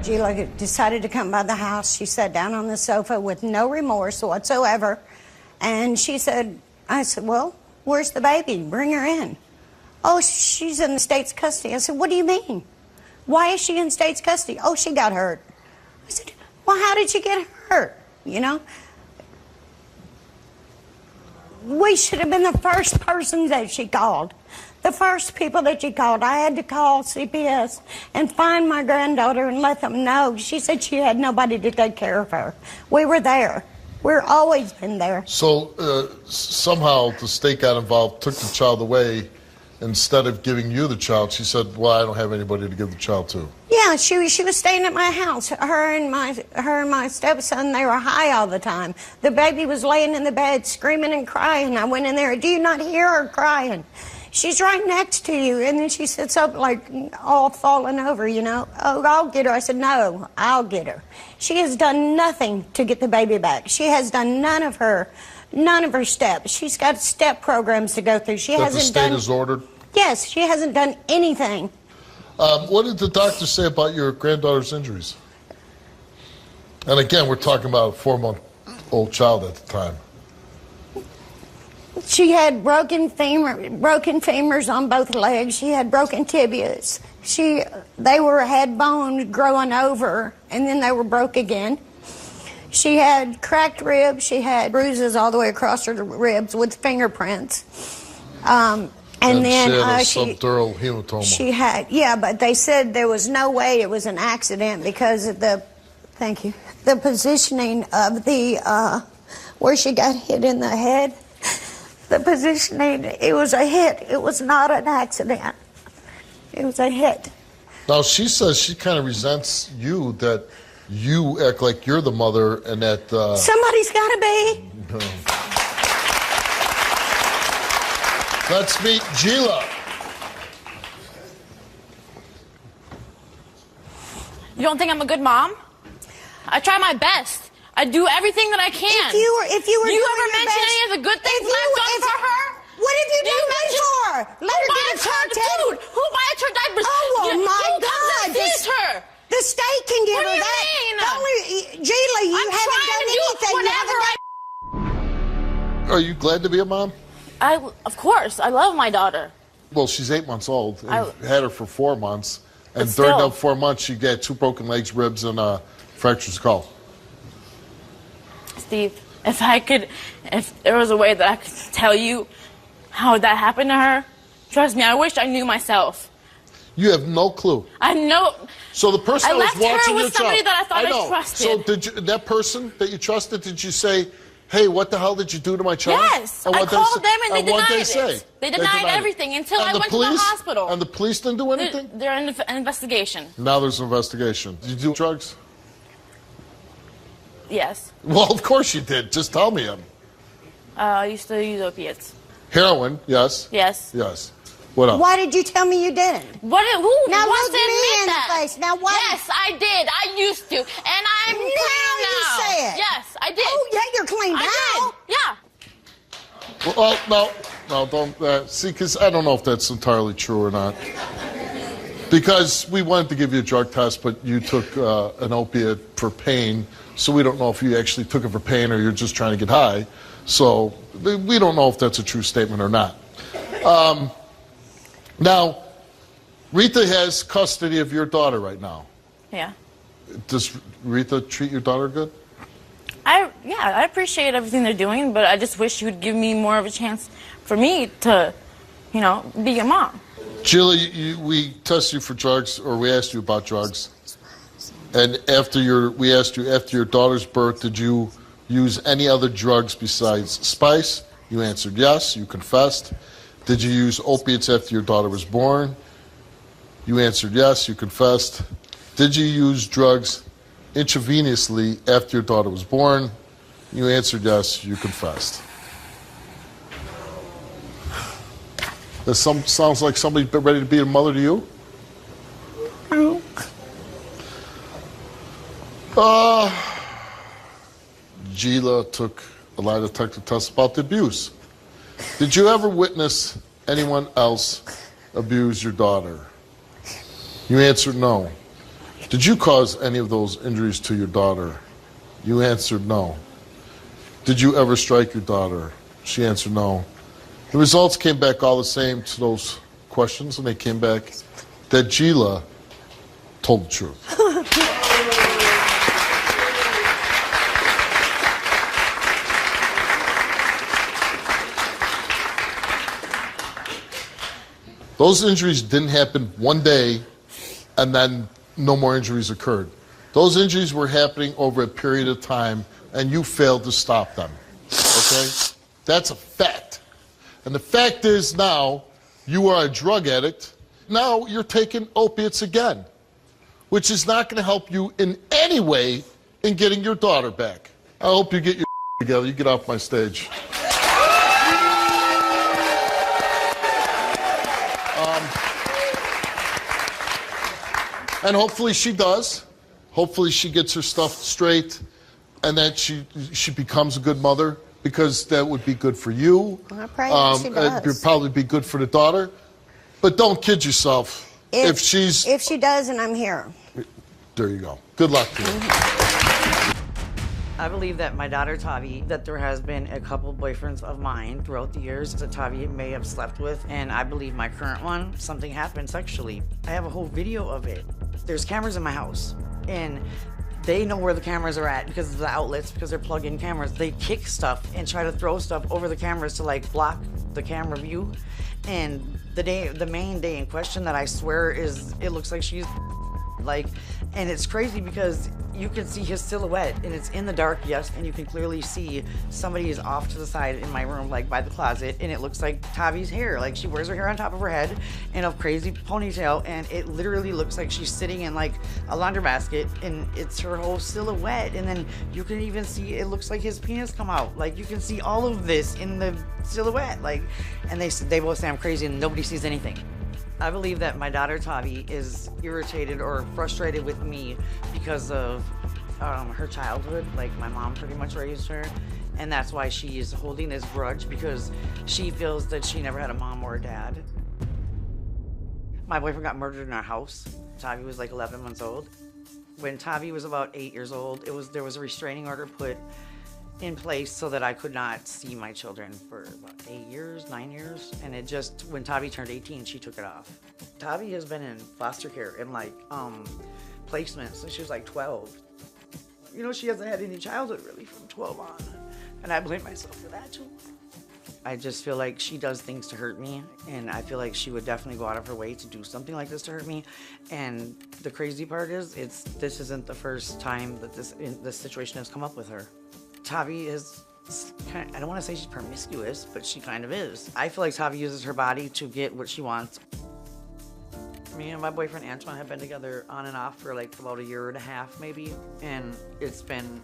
Gila decided to come by the house. She sat down on the sofa with no remorse whatsoever. And I said, well, where's the baby? Bring her in. Oh, she's in the state's custody. I said, what do you mean? Why is she in state's custody? Oh, she got hurt. I said, well, how did she get hurt? We should have been the first person that she called. The first people that she called. I had to call CPS and find my granddaughter and let them know. She said she had nobody to take care of her. We were there. We're always been there. So somehow the state got involved, took the child away. Instead of giving you the child, she said, well, I don't have anybody to give the child to. Yeah, she was staying at my house. Her and my stepson, they were high all the time. The baby was laying in the bed screaming and crying. I went in there. Do you not hear her crying? She's right next to you. And then she sits up like all falling over, Oh, I'll get her. I said, no, I'll get her. She has done nothing to get the baby back. She has done none of her steps. She's got step programs to go through. She hasn't the state has ordered? Yes, she hasn't done anything. What did the doctor say about your granddaughter's injuries? And again, we're talking about a 4-month-old child at the time. She had broken femurs on both legs. She had broken tibias. They had bones growing over, and then they were broke again. She had cracked ribs. She had bruises all the way across her ribs with fingerprints. And then she had a subdural hematoma. She had, but they said there was no way it was an accident because of the positioning of the where she got hit in the head. The positioning, it was a hit. It was not an accident. It was a hit. Now, she says she kind of resents you that you act like you're the mother and that... Somebody's got to be. Let's meet Gila. You don't think I'm a good mom? I try my best. I do everything that I can. If you were do you doing ever your mention best, any of the good things that I've done for her? What have you Do done you mention for? Let her get a car food? Who buys her diapers? Oh, my who God. sees her? The state can give What do her you that. mean? Gila, you I'm haven't trying done to do anything. whatever Are you glad to be a mom? Of course. I love my daughter. Well, she's 8 months old. You've had her for 4 months. And But during still. those 4 months, she got 2 broken legs, ribs, and a fractured skull. Steve, if there was a way that I could tell you how that happened to her, trust me, I wish I knew myself. You have no clue. I know. So the person I that was left her watching with your somebody child, that I thought I know. trusted. So that person that you trusted, did you say, hey, what the hell did you do to my child? Yes, And I what called them and they what'd denied they say? it. They denied everything until And I the went to police? the hospital. And the police didn't do anything? They're in an investigation. Now there's an investigation. Did you do drugs? Yes. Well, of course you did. Just tell me them. I used to use opiates. Heroin, yes. Yes. Yes. What else? Why did you tell me you didn't? Who Now wants look to me admit in that? the face. Now why? Yes, I did. I used to, and I'm clean now. you say it. Yes, I did. Oh, yeah, you're clean now. I did. Yeah. Well, no, don't. See, because I don't know if that's entirely true or not. Because we wanted to give you a drug test, but you took an opiate for pain, so we don't know if you actually took it for pain or you're just trying to get high. So we don't know if that's a true statement or not. Now, Rita has custody of your daughter right now. Yeah. Does Rita treat your daughter good? I appreciate everything they're doing, but I just wish you would give me more of a chance for me to, be a mom. Sheila, we tested you for drugs, or we asked you about drugs, and we asked you after your daughter's birth, did you use any other drugs besides spice? You answered yes. You confessed. Did you use opiates after your daughter was born? You answered yes. You confessed. Did you use drugs intravenously after your daughter was born? You answered yes. You confessed. That sounds like somebody ready to be a mother to you? Gila took a lie detector test about the abuse. Did you ever witness anyone else abuse your daughter? You answered no. Did you cause any of those injuries to your daughter? You answered no. Did you ever strike your daughter? She answered no. The results came back all the same to those questions, and they came back that Gila told the truth. Those injuries didn't happen one day and then no more injuries occurred. Those injuries were happening over a period of time, and you failed to stop them. Okay? That's a fact. And the fact is now you are a drug addict. Now you're taking opiates again, which is not going to help you in any way in getting your daughter back. I hope you get your together. You get off my stage. And hopefully she does. Hopefully she gets her stuff straight and that she becomes a good mother, because that would be good for you. I pray that she does. It would probably be good for the daughter. But don't kid yourself. If she does and I'm here. There you go. Good luck to you. I believe that my daughter Tavi, that there has been a couple boyfriends of mine throughout the years that Tavi may have slept with, and I believe my current one, something happened sexually. I have a whole video of it. There's cameras in my house, and they know where the cameras are at because of the outlets, because they're plug-in cameras. They kick stuff and try to throw stuff over the cameras to like block the camera view. And the main day in question that I swear is, it looks like she's like, and it's crazy because you can see his silhouette, and it's in the dark, yes, and you can clearly see somebody is off to the side in my room, like by the closet, and it looks like Tavi's hair. Like, she wears her hair on top of her head in a crazy ponytail, and it literally looks like she's sitting in like a laundry basket, and it's her whole silhouette. And then you can even see, it looks like his penis come out. Like, you can see all of this in the silhouette. Like, and they both say I'm crazy and nobody sees anything. I believe that my daughter Tavi is irritated or frustrated with me because of her childhood. Like, my mom pretty much raised her, and that's why she is holding this grudge, because she feels that she never had a mom or a dad. My boyfriend got murdered in our house. Tavi was like 11 months old. When Tavi was about 8 years old, there was a restraining order put in place so that I could not see my children for about 8 years, 9 years. And it just, when Tavi turned 18, she took it off. Tavi has been in foster care and like placement since she was like 12. You know, she hasn't had any childhood really from 12 on. And I blame myself for that too. I just feel like she does things to hurt me, and I feel like she would definitely go out of her way to do something like this to hurt me. And the crazy part is, this isn't the first time that this situation has come up with her. Tavi is kind of, I don't want to say she's promiscuous, but she kind of is. I feel like Tavi uses her body to get what she wants. Me and my boyfriend Antoine have been together on and off for like about 1.5 years maybe, and it's been,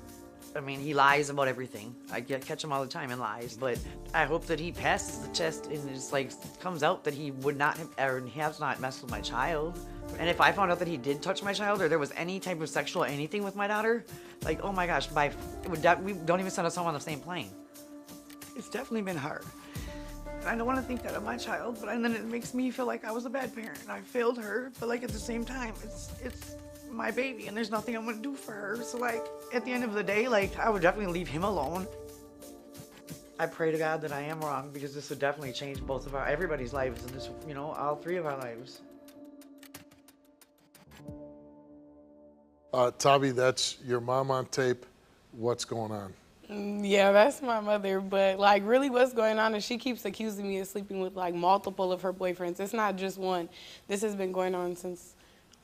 I mean, he lies about everything. I catch him all the time in lies, but I hope that he passes the test and it's like comes out that he would not have, or he has not messed with my child. And if I found out that he did touch my child, or there was any type of sexual anything with my daughter, like, oh my gosh, we don't even send us home on the same plane. It's definitely been hard. I don't want to think that of my child, but and then it makes me feel like I was a bad parent. I failed her, but like at the same time, it's my baby, and there's nothing I'm gonna do for her. So like at the end of the day, like I would definitely leave him alone. I pray to God that I am wrong, because this would definitely change everybody's lives, and this, all 3 of our lives. Tavi, that's your mom on tape. What's going on? Yeah, that's my mother, but like really what's going on is she keeps accusing me of sleeping with like multiple of her boyfriends. It's not just one. This has been going on since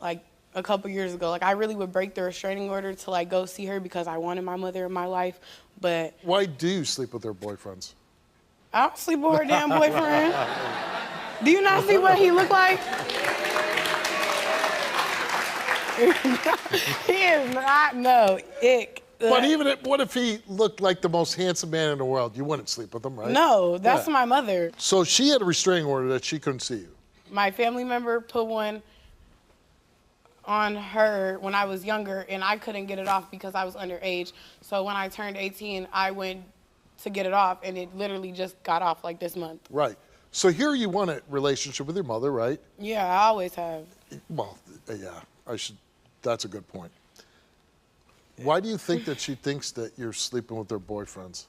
like a couple years ago. Like I really would break the restraining order to like go see her because I wanted my mother in my life, but... Why do you sleep with her boyfriends? I don't sleep with her damn boyfriend. Do you not see what he look like? He is not, no, ick. But what if he looked like the most handsome man in the world? You wouldn't sleep with him, right? No, that's my mother. So she had a restraining order that she couldn't see you. My family member put one on her when I was younger, and I couldn't get it off because I was underage. So when I turned 18, I went to get it off, and it literally just got off like this month. Right. So here you want a relationship with your mother, right? Yeah, I always have. Well, yeah, that's a good point. Why do you think that she thinks that you're sleeping with her boyfriends?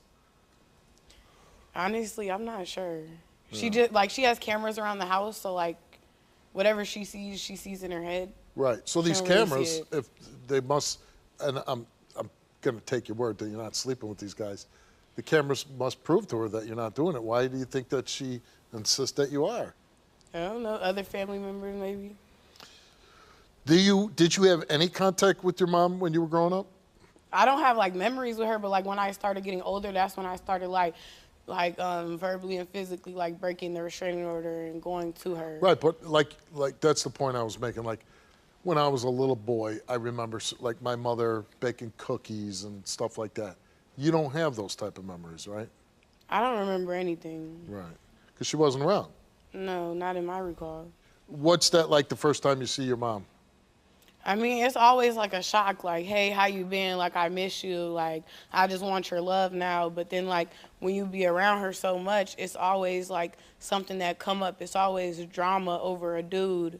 Honestly, I'm not sure. Yeah. She just, like, she has cameras around the house, so, like, whatever she sees in her head. Right. So these She don't really cameras, see it. if they must, and I'm going to take your word that you're not sleeping with these guys, the cameras must prove to her that you're not doing it. Why do you think that she insists that you are? I don't know, other family members maybe. Did you have any contact with your mom when you were growing up? I don't have like memories with her, but like when I started getting older, that's when I started like verbally and physically like breaking the restraining order and going to her. Right, but like that's the point I was making. Like when I was a little boy, I remember like my mother baking cookies and stuff like that. You don't have those type of memories, right? I don't remember anything. Right, because she wasn't around. No, not in my recall. What's that like the first time you see your mom? I mean, it's always like a shock, like, hey, how you been? Like, I miss you. Like, I just want your love now. But then, like, when you be around her so much, it's always, like, something that come up. It's always drama over a dude.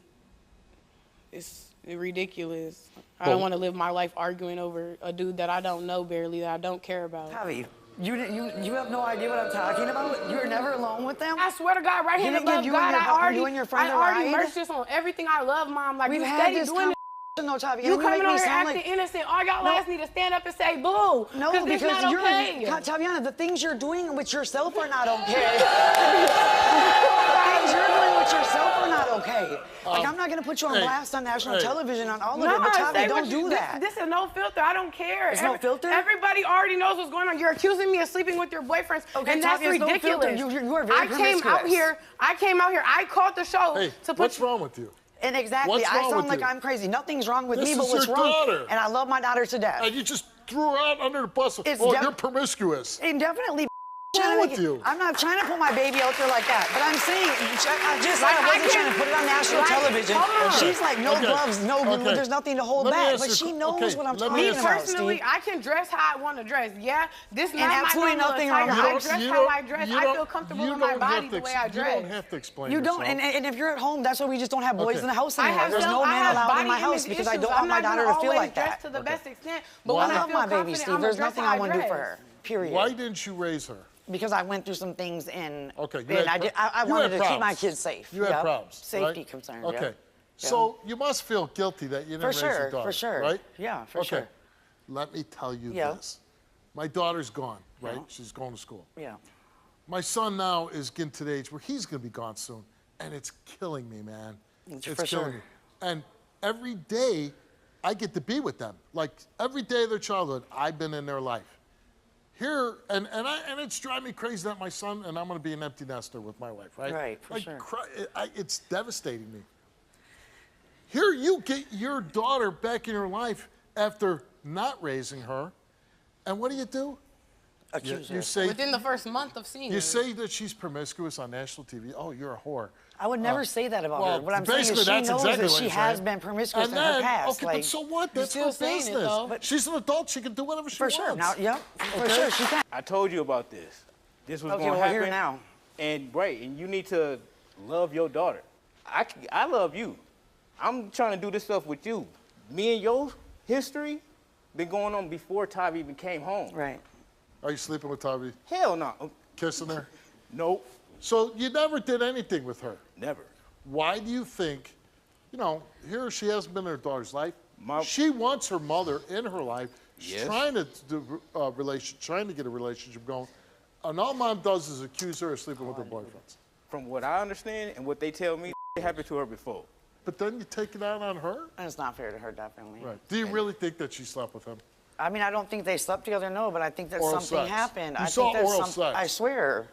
It's ridiculous. I don't want to live my life arguing over a dude that I don't know barely, that I don't care about. Tavi, you have no idea what I'm talking about? You were never alone with them? I swear to God, right here above God, you and your friend I already merged this on everything I love, Mom. Like, We've you had steady this doing No, Tavi, you coming on here sound acting like innocent. All y'all ask me to stand up and say boo. No, because not you're okay. Taviana, the things you're doing with yourself are not okay. The things you're doing with yourself are not okay. Like, I'm not gonna put you on blast on national television on all of it, but Tavi, don't do that. This is no filter. I don't care. It's no filter? Everybody already knows what's going on. You're accusing me of sleeping with your boyfriends, Okay, and that's Tavi, it's no ridiculous. filter. You are very promiscuous. I came out here. I called the show to put. What's wrong with you? And exactly, What's I wrong sound with like you? I'm crazy. Nothing's wrong with This me, but is what's your wrong? daughter. And I love my daughter to death. And you just threw her out under the bus. You're promiscuous. Indefinitely. What's wrong with you? I'm not trying to put my baby out there like that, but I'm saying, I wasn't trying to put it on national television. She's like, no gloves, there's nothing to hold back, but she knows what I'm talking about, Personally, Steve. I can dress how I want to dress. Yeah, this is And not absolutely my nothing attire. wrong I with dress how I dress. I feel comfortable in my body the way I dress. You don't have to explain You don't, yourself. and if you're at home, that's why we just don't have boys in the house I anymore. have There's no I man have allowed in body my house image because I issues. don't want I'm my not daughter gonna to feel always like dress that. to the best extent, but Well, when I I love feel my baby, confident, Steve. I'm gonna There's dress nothing how I want to do for dress. her, period. Why didn't you raise her? Because I went through some things and you had I you wanted had to keep my problems. kids safe. You had Yep. problems, Safety right? concerns. Okay. Yep. So you must feel guilty that you didn't raise your daughter, for sure. right? Yeah, for okay. sure. Let me tell you Yeah. this. My daughter's gone, right? Yeah. She's going to school. Yeah. My son now is getting to the age where he's going to be gone soon, and it's killing me, man. For killing sure. me. And every day, I get to be with them. Like every day of their childhood, I've been in their life. Here, and it's driving me crazy that my son, and I'm going to be an empty nester with my wife, right? Right, for sure. It's devastating me. Here you get your daughter back in your life after not raising her, and what do? You say, Within the first month of seeing her. you say that she's promiscuous on national TV. Oh, you're a whore. I would never say that about her. well, What I'm saying is basically, she that's knows exactly that what she you're has saying. been promiscuous And in her then, past. okay, like, but so what? That's still her saying it, business. though. But she's an adult. She can do whatever she for wants. sure. Now, yeah, for sure she can. I told you about this. This was Okay, going to well, happen. here now. And and you need to love your daughter. I love you. I'm trying to do this stuff with you. Me and your history been going on before Tavi even came home. Right. Are you sleeping with Tavi? Hell no. Kissing her? Nope. So you never did anything with her? Never. Why do you think, here she hasn't been in her daughter's life. She wants her mother in her life. She's trying to trying to get a relationship going. And all mom does is accuse her of sleeping with her boyfriends. From what I understand and what they tell me, it happened to her before. But then you take it out on her? And it's not fair to her, definitely. Right. Do you really think that she slept with him? I mean, I don't think they slept together, no, but I think that Oral something sex. happened. You I saw think there's oral some, sex. I swear.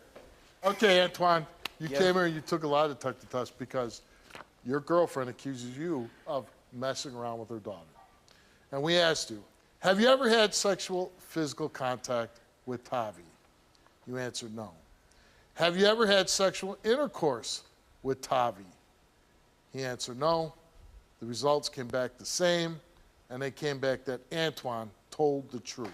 Okay, Antoine, you Yes. came here and you took a lie detector test because your girlfriend accuses you of messing around with her daughter. And we asked you, have you ever had sexual physical contact with Tavi? You answered no. Have you ever had sexual intercourse with Tavi? He answered no. The results came back the same, and they came back that Antoine told the truth.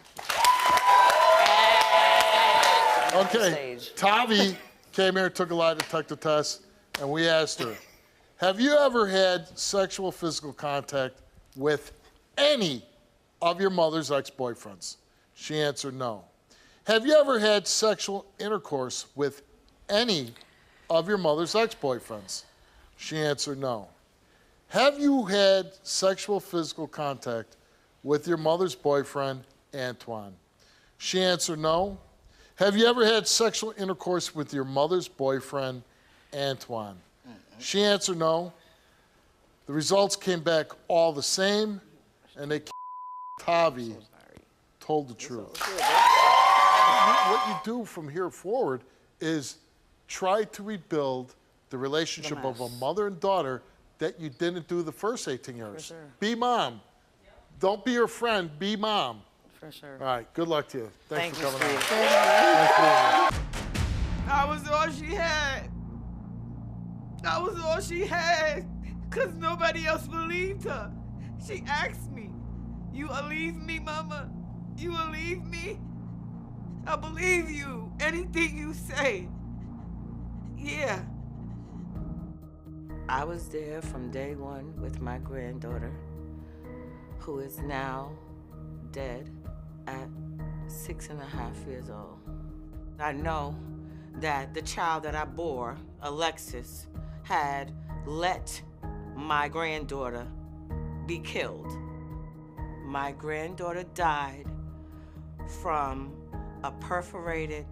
Okay, Tavi came here, took a lie detector test, and we asked her, have you ever had sexual physical contact with any of your mother's ex-boyfriends? She answered no. Have you ever had sexual intercourse with any of your mother's ex-boyfriends? She answered no. Have you had sexual physical contact with your mother's boyfriend, Antoine? She answered no. Have you ever had sexual intercourse with your mother's boyfriend, Antoine? She answered no. The results came back all the same, and Tavi told the truth. What you do from here forward is try to rebuild the relationship of a mother and daughter that you didn't do the first 18 years. sure. Be mom. Don't be your friend, be mom. For sure. All right, good luck to you. Thanks for coming out. I was all she had. I was all she had, because nobody else believed her. She asked me, you will leave me, mama? You will leave me? I believe you. Anything you say. Yeah. I was there from day one with my granddaughter, who is now dead at 6.5 years old. I know that the child that I bore, Alexis, had let my granddaughter be killed. My granddaughter died from a perforated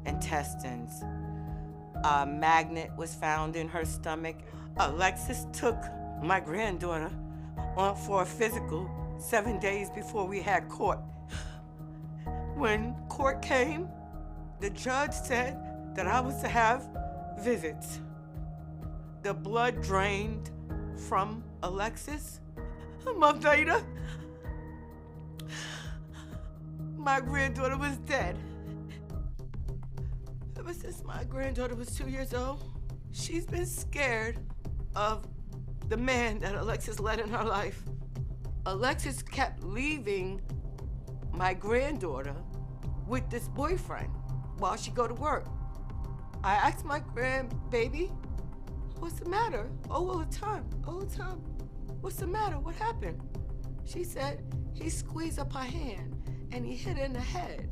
intestines. A magnet was found in her stomach. Alexis took my granddaughter on for a physical 7 days before we had court. When court came, the judge said that I was to have visits. The blood drained from Alexis. A month later, my granddaughter was dead. Ever since my granddaughter was 2 years old, she's been scared of the man that Alexis led in her life. Alexis kept leaving my granddaughter with this boyfriend while she go to work. I asked my grandbaby, what's the matter? All the time. What's the matter? What happened? She said he squeezed up her hand and he hit her in the head.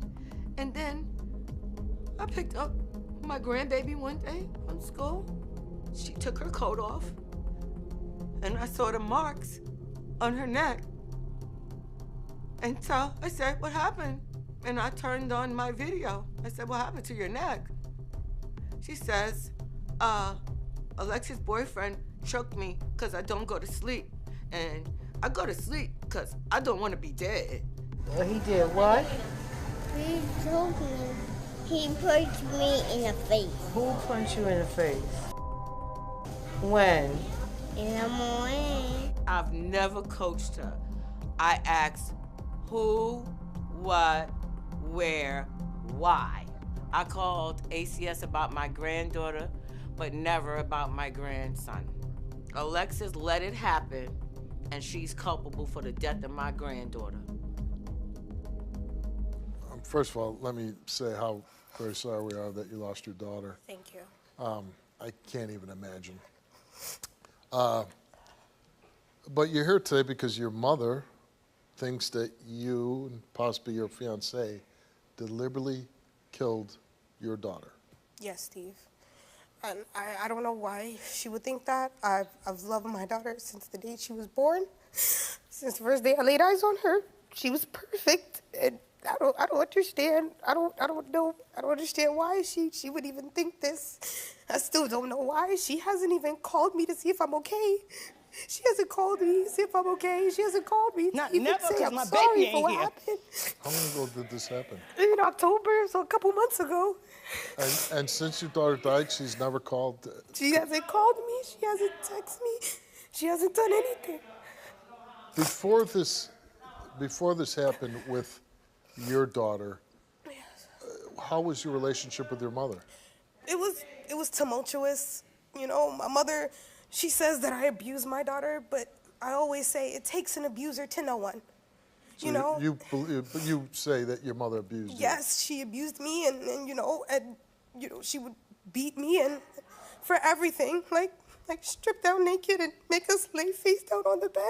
And then I picked up my grandbaby one day from school. She took her coat off and I saw the marks on her neck. And so I said, what happened? And I turned on my video. I said, what happened to your neck? She says, Alexis' boyfriend choked me because I don't go to sleep. And I go to sleep because I don't want to be dead. He did what? He choked me. He punched me in the face. Who punched you in the face? When? In the morning. I've never coached her. I asked who, what, where, why. I called ACS about my granddaughter, but never about my grandson. Alexis let it happen, and she's culpable for the death of my granddaughter. First of all, let me say how Very sorry we are that you lost your daughter. Thank you. I can't even imagine. But you're here today because your mother thinks that you and possibly your fiance deliberately killed your daughter. Yes, Steve. And I don't know why she would think that. I've loved my daughter since the day she was born. Since the first day I laid eyes on her, she was perfect. And I don't understand. I don't know. I don't understand why she would even think this. I still don't know why. She hasn't even called me to see if I'm okay. She hasn't called me to see if I'm okay. She hasn't called me to even say I'm sorry for what happened. How long ago did this happen? In October, so a couple months ago. And since your daughter died, she's never called? She hasn't called me. She hasn't texted me. She hasn't done anything. Before this happened with your daughter, how was your relationship with your mother? It was tumultuous. You know, my mother, she says that I abuse my daughter, but I always say it takes an abuser to know one. So you know? You say that your mother abused you? Yes, she abused me, and she would beat me and for everything, like strip down naked and make us lay face down on the bed.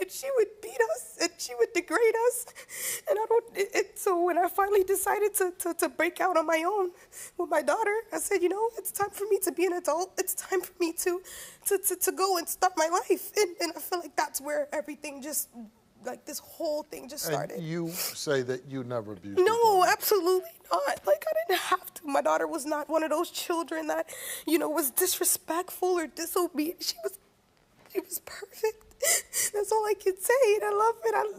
And she would beat us, and she would degrade us. And so when I finally decided to break out on my own with my daughter, I said, you know, it's time for me to be an adult. It's time for me to go and start my life. And I feel like that's where everything just, like this whole thing just started. And you say that you never abused No, absolutely not. Like, I didn't have to. My daughter was not one of those children that, you know, was disrespectful or disobedient. She was perfect. That's all I can say, and I love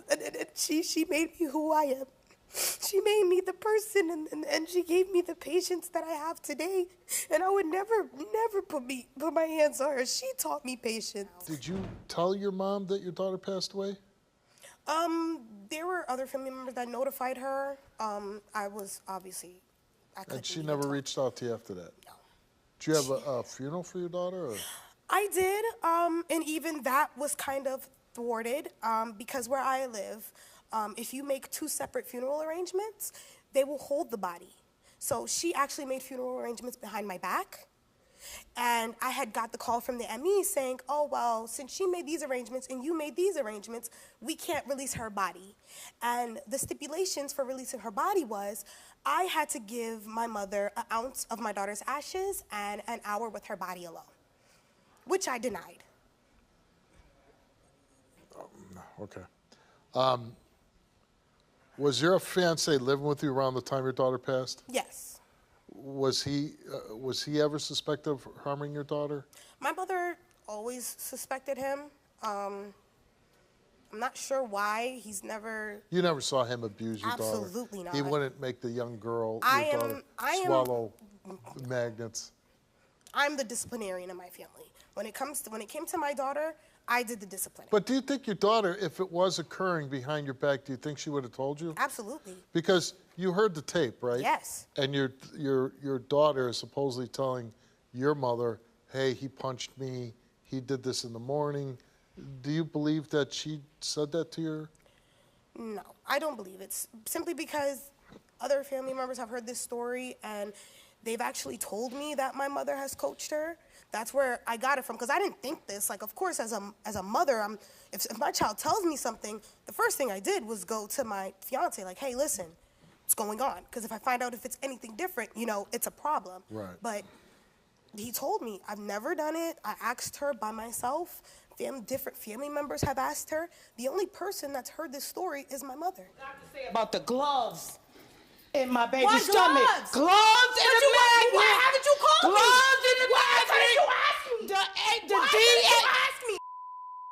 it. And she made me who I am. She made me the person, and she gave me the patience that I have today. And I would never put my hands on her. She taught me patience. Did you tell your mom that your daughter passed away? There were other family members that notified her. I couldn't. And she never reached out to you after that? No. Did you have a funeral for your daughter? Or? I did, and even that was kind of thwarted because where I live, if you make 2 separate funeral arrangements, they will hold the body. So she actually made funeral arrangements behind my back, and I had got the call from the ME saying, oh, well, since she made these arrangements and you made these arrangements, we can't release her body. And the stipulations for releasing her body was I had to give my mother an ounce of my daughter's ashes and an hour with her body alone, which I denied. Okay. Was your fiance living with you around the time your daughter passed? Yes. Was he ever suspected of harming your daughter? My mother always suspected him. I'm not sure why. He's never... You never saw him abuse your daughter? Absolutely not. He wouldn't make the young girl, your daughter, swallow magnets? I'm the disciplinarian in my family. When it came to my daughter, I did the disciplining. But do you think your daughter, if it was occurring behind your back, do you think she would have told you? Absolutely. Because you heard the tape, right? Yes. And your daughter is supposedly telling your mother, hey, he punched me, he did this in the morning. Do you believe that she said that to you? No, I don't believe it. Simply because other family members have heard this story, and they've actually told me that my mother has coached her. That's where I got it from, because I didn't think this. Like, of course, as a mother, if my child tells me something, the first thing I did was go to my fiance, like, hey, listen, what's going on? Because if I find out if it's anything different, you know, it's a problem. Right. But he told me, I've never done it. I asked her by myself. Different family members have asked her. The only person that's heard this story is my mother. About the gloves in my baby's Why stomach. gloves? Gloves in the magnet. Why haven't you called me? Gloves in the Why magnet. haven't you asked me? The Why DA. haven't you asked me?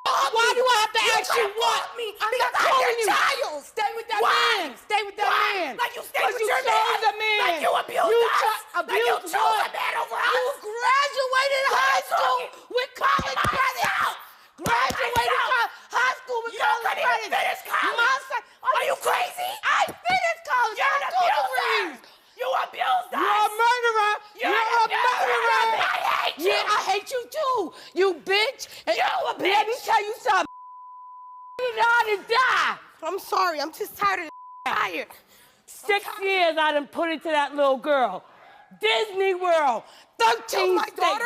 Why do I have to ask you what? I'm not calling you. Child. Stay with that man. Stay with that man. Like you stayed with your chose a man. Like you abused us. Abused like you chose what? a man over us. You graduated high school with college credits. Graduated high school with college credits. Finish college. Are you crazy? I finished college. You're I an have 2 abuser. degrees. You abused us. You're a murderer. You're a murderer. I hate you. Yeah, I hate you too. You bitch. You a bitch. Let me tell you something. Die. I'm sorry. I'm just tired. 6 years I done put into that little girl. Disney World, 13 my states, daughter,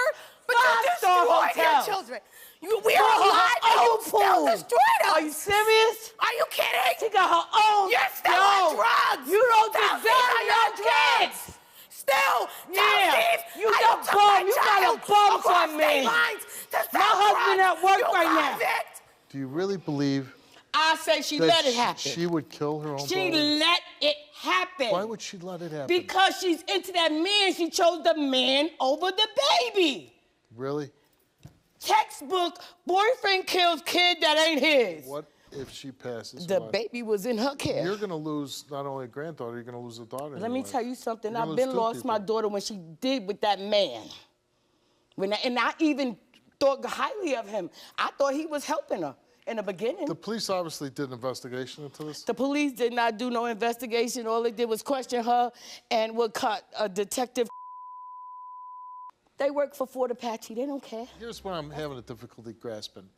but you 5-star destroyed hotel. your children. We are alive and you still destroyed us. Are you serious? Are you kidding? She got her own. You're still on drugs. You don't Tell deserve Steve how your kids. drugs. Still, tell Steve You how got took bum. my You got a child bum across from me. state lines to My sell husband drugs. at work You right now. convict. Do you really believe I say she that let it happen. she would kill her own She daughter? let it happen. Why would she let it happen? Because she's into that man. She chose the man over the baby. Really? Textbook, boyfriend kills kid that ain't his. What if she passes The away? baby was in her care. You're going to lose not only a granddaughter, you're going to lose a daughter. in Let your me life. tell you something. You're I've gonna been lose two lost my people. daughter when she did with that man. And I even thought highly of him. I thought he was helping her in the beginning. The police obviously did an investigation into this. The police did not do no investigation. All they did was question her and would cut a detective. They work for Fort Apache. They don't care. Here's what I'm having a difficulty grasping.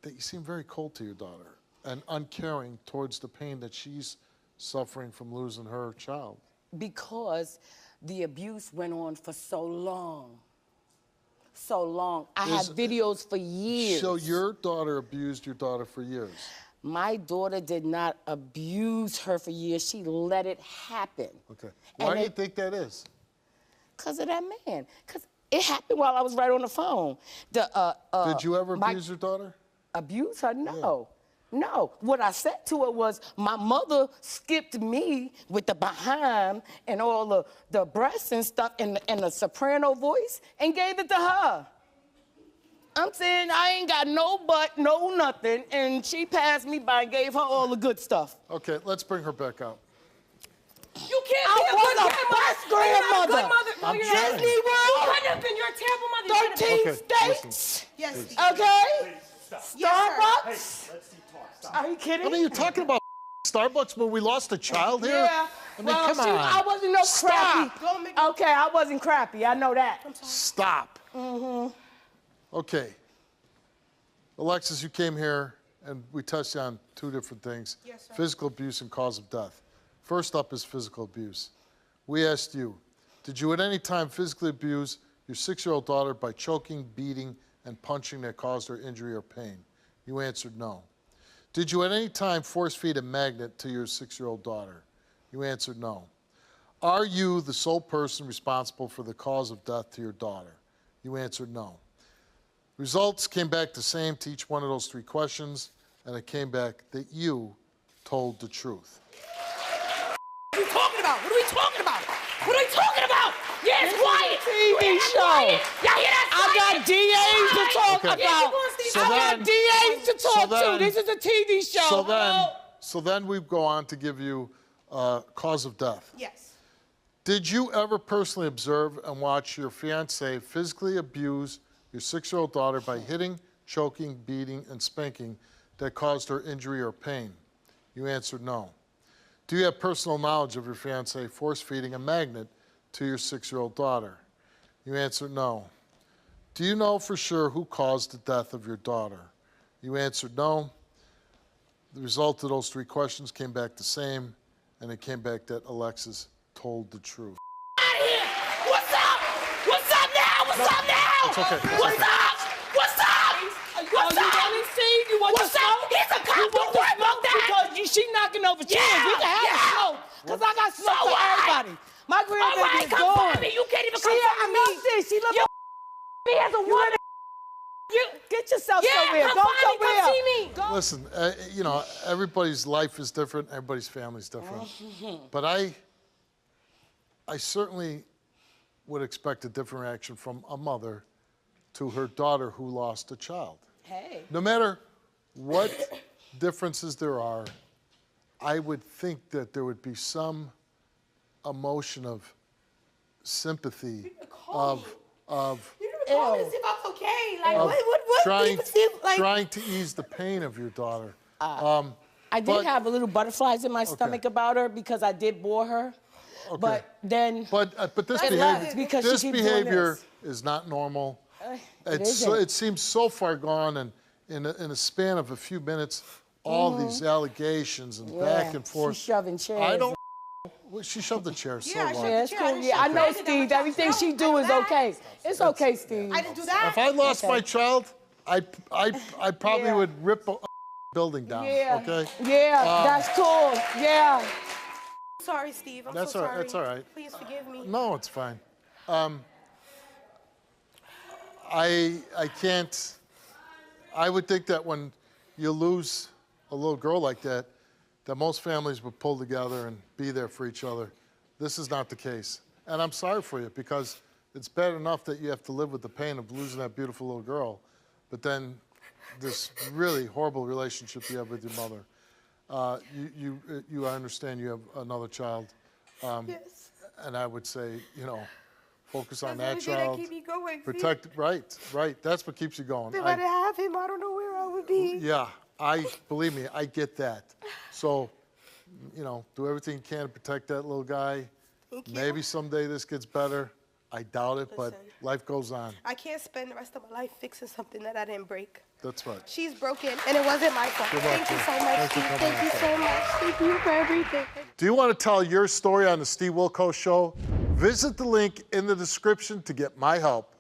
That you seem very cold to your daughter and uncaring towards the pain that she's suffering from losing her child. Because the abuse went on for so long. So long. I have videos for years. So your daughter abused your daughter for years? My daughter did not abuse her for years. She let it happen. Okay. Why do you think that is? Because of that man. Because it happened while I was right on the phone. Did you ever abuse your daughter? Abuse her? No. No. What I said to her was, my mother skipped me with the behind and all the breasts and stuff and the soprano voice and gave it to her. I'm saying I ain't got no butt, no nothing, and she passed me by and gave her all the good stuff. Okay, let's bring her back out. You can't be a good grandmother. You're not a good mother. No, I'm you're trying. not. Disney World. You couldn't have been. You're a terrible mother. You couldn't have 13 been. states. Yes. Okay? Starbucks? Hey, let's see talk. Stop. Are you kidding? I mean, you're talking about Starbucks when we lost a child here? Yeah. I mean, Well, come on. I wasn't no Stop. crappy. Okay, I wasn't crappy. I know that. Stop. Okay. Alexis, you came here and we touched on two different things. Yes, sir. Physical abuse and cause of death. First up is physical abuse. We asked you, did you at any time physically abuse your 6-year-old daughter by choking, beating, and punching that caused her injury or pain? You answered no. Did you at any time force feed a magnet to your 6-year-old daughter? You answered no. Are you the sole person responsible for the cause of death to your daughter? You answered no. Results came back the same to each one of those 3 questions, and it came back that you told the truth. What are we talking about? What are we talking about? What are we talking about? Yeah, it's quiet. TV show. Y'all hear that? I got DAs to talk Okay. about. So I then- got DAs to talk then- to. This is a TV show. So then we go on to give you cause of death. Yes. Did you ever personally observe and watch your fiancé physically abuse your 6-year-old daughter by hitting, choking, beating, and spanking that caused her injury or pain? You answered no. Do you have personal knowledge of your fiancé force-feeding a magnet to your 6-year-old daughter? You answered no. Do you know for sure who caused the death of your daughter? You answered no. The result of those 3 questions came back the same, and it came back that Alexis told the truth. What's up? What's up now? What's up now? It's okay. It's What's okay. up? What's up? What's up? You want What's the up? smoke? He's a cop. You want Don't the worry about smoke that. because she knocking over chairs. Yeah, We can have yeah. a smoke. Because I got smoke for what? everybody. My All grandbaby right, is come gone. find me. You can't even She come ain't find me. nothing. She look Me as a woman. You get yourself somewhere. come Go find me. somewhere. Come see me. Go. Listen, you know, everybody's life is different, everybody's family is different. But I certainly would expect a different reaction from a mother to her daughter who lost a child. Hey. No matter what differences there are, I would think that there would be some emotion of sympathy, of You never called me to see if I was okay. Like, of what trying to ease the pain of your daughter. I did have a little butterflies in my stomach about her because I did bore her. Okay. But then. But this I love it because this she keeps doing behavior this. is not normal. It It seems so far gone, and in a span of a few minutes, all these allegations and back and forth. She's shoving chairs. I don't Well, she shoved the chair, so Yeah, I what? shoved Yeah, it's cool. Yeah, I know, Steve. Everything she do is okay. It's okay, Steve. I didn't do that. If I lost my child, I probably Yeah. would rip a building down, Yeah. okay? Yeah, that's cool. Yeah. Sorry, Steve. I'm That's so all right. sorry. That's all right. Please forgive me. No, it's fine. I can't. I would think that when you lose a little girl like that, that most families would pull together and be there for each other. This is not the case. And I'm sorry for you because it's bad enough that you have to live with the pain of losing that beautiful little girl, but then this really horrible relationship you have with your mother. I understand you have another child. Yes. And I would say, focus on That's that the only thing that child. keep me going, see? Protect, right. That's what keeps you going. If I didn't have him, I don't know where I would be. Yeah, believe me, I get that. So, do everything you can to protect that little guy. Thank you. Maybe someday this gets better. I doubt it, but Listen. life goes on. I can't spend the rest of my life fixing something that I didn't break. That's right. She's broken, and it wasn't my fault. Good luck, Thank you Jim. so much, Thanks for Steve. coming Thank you on. so much. Thank you for everything. Do you want to tell your story on the Steve Wilkos Show? Visit the link in the description to get my help.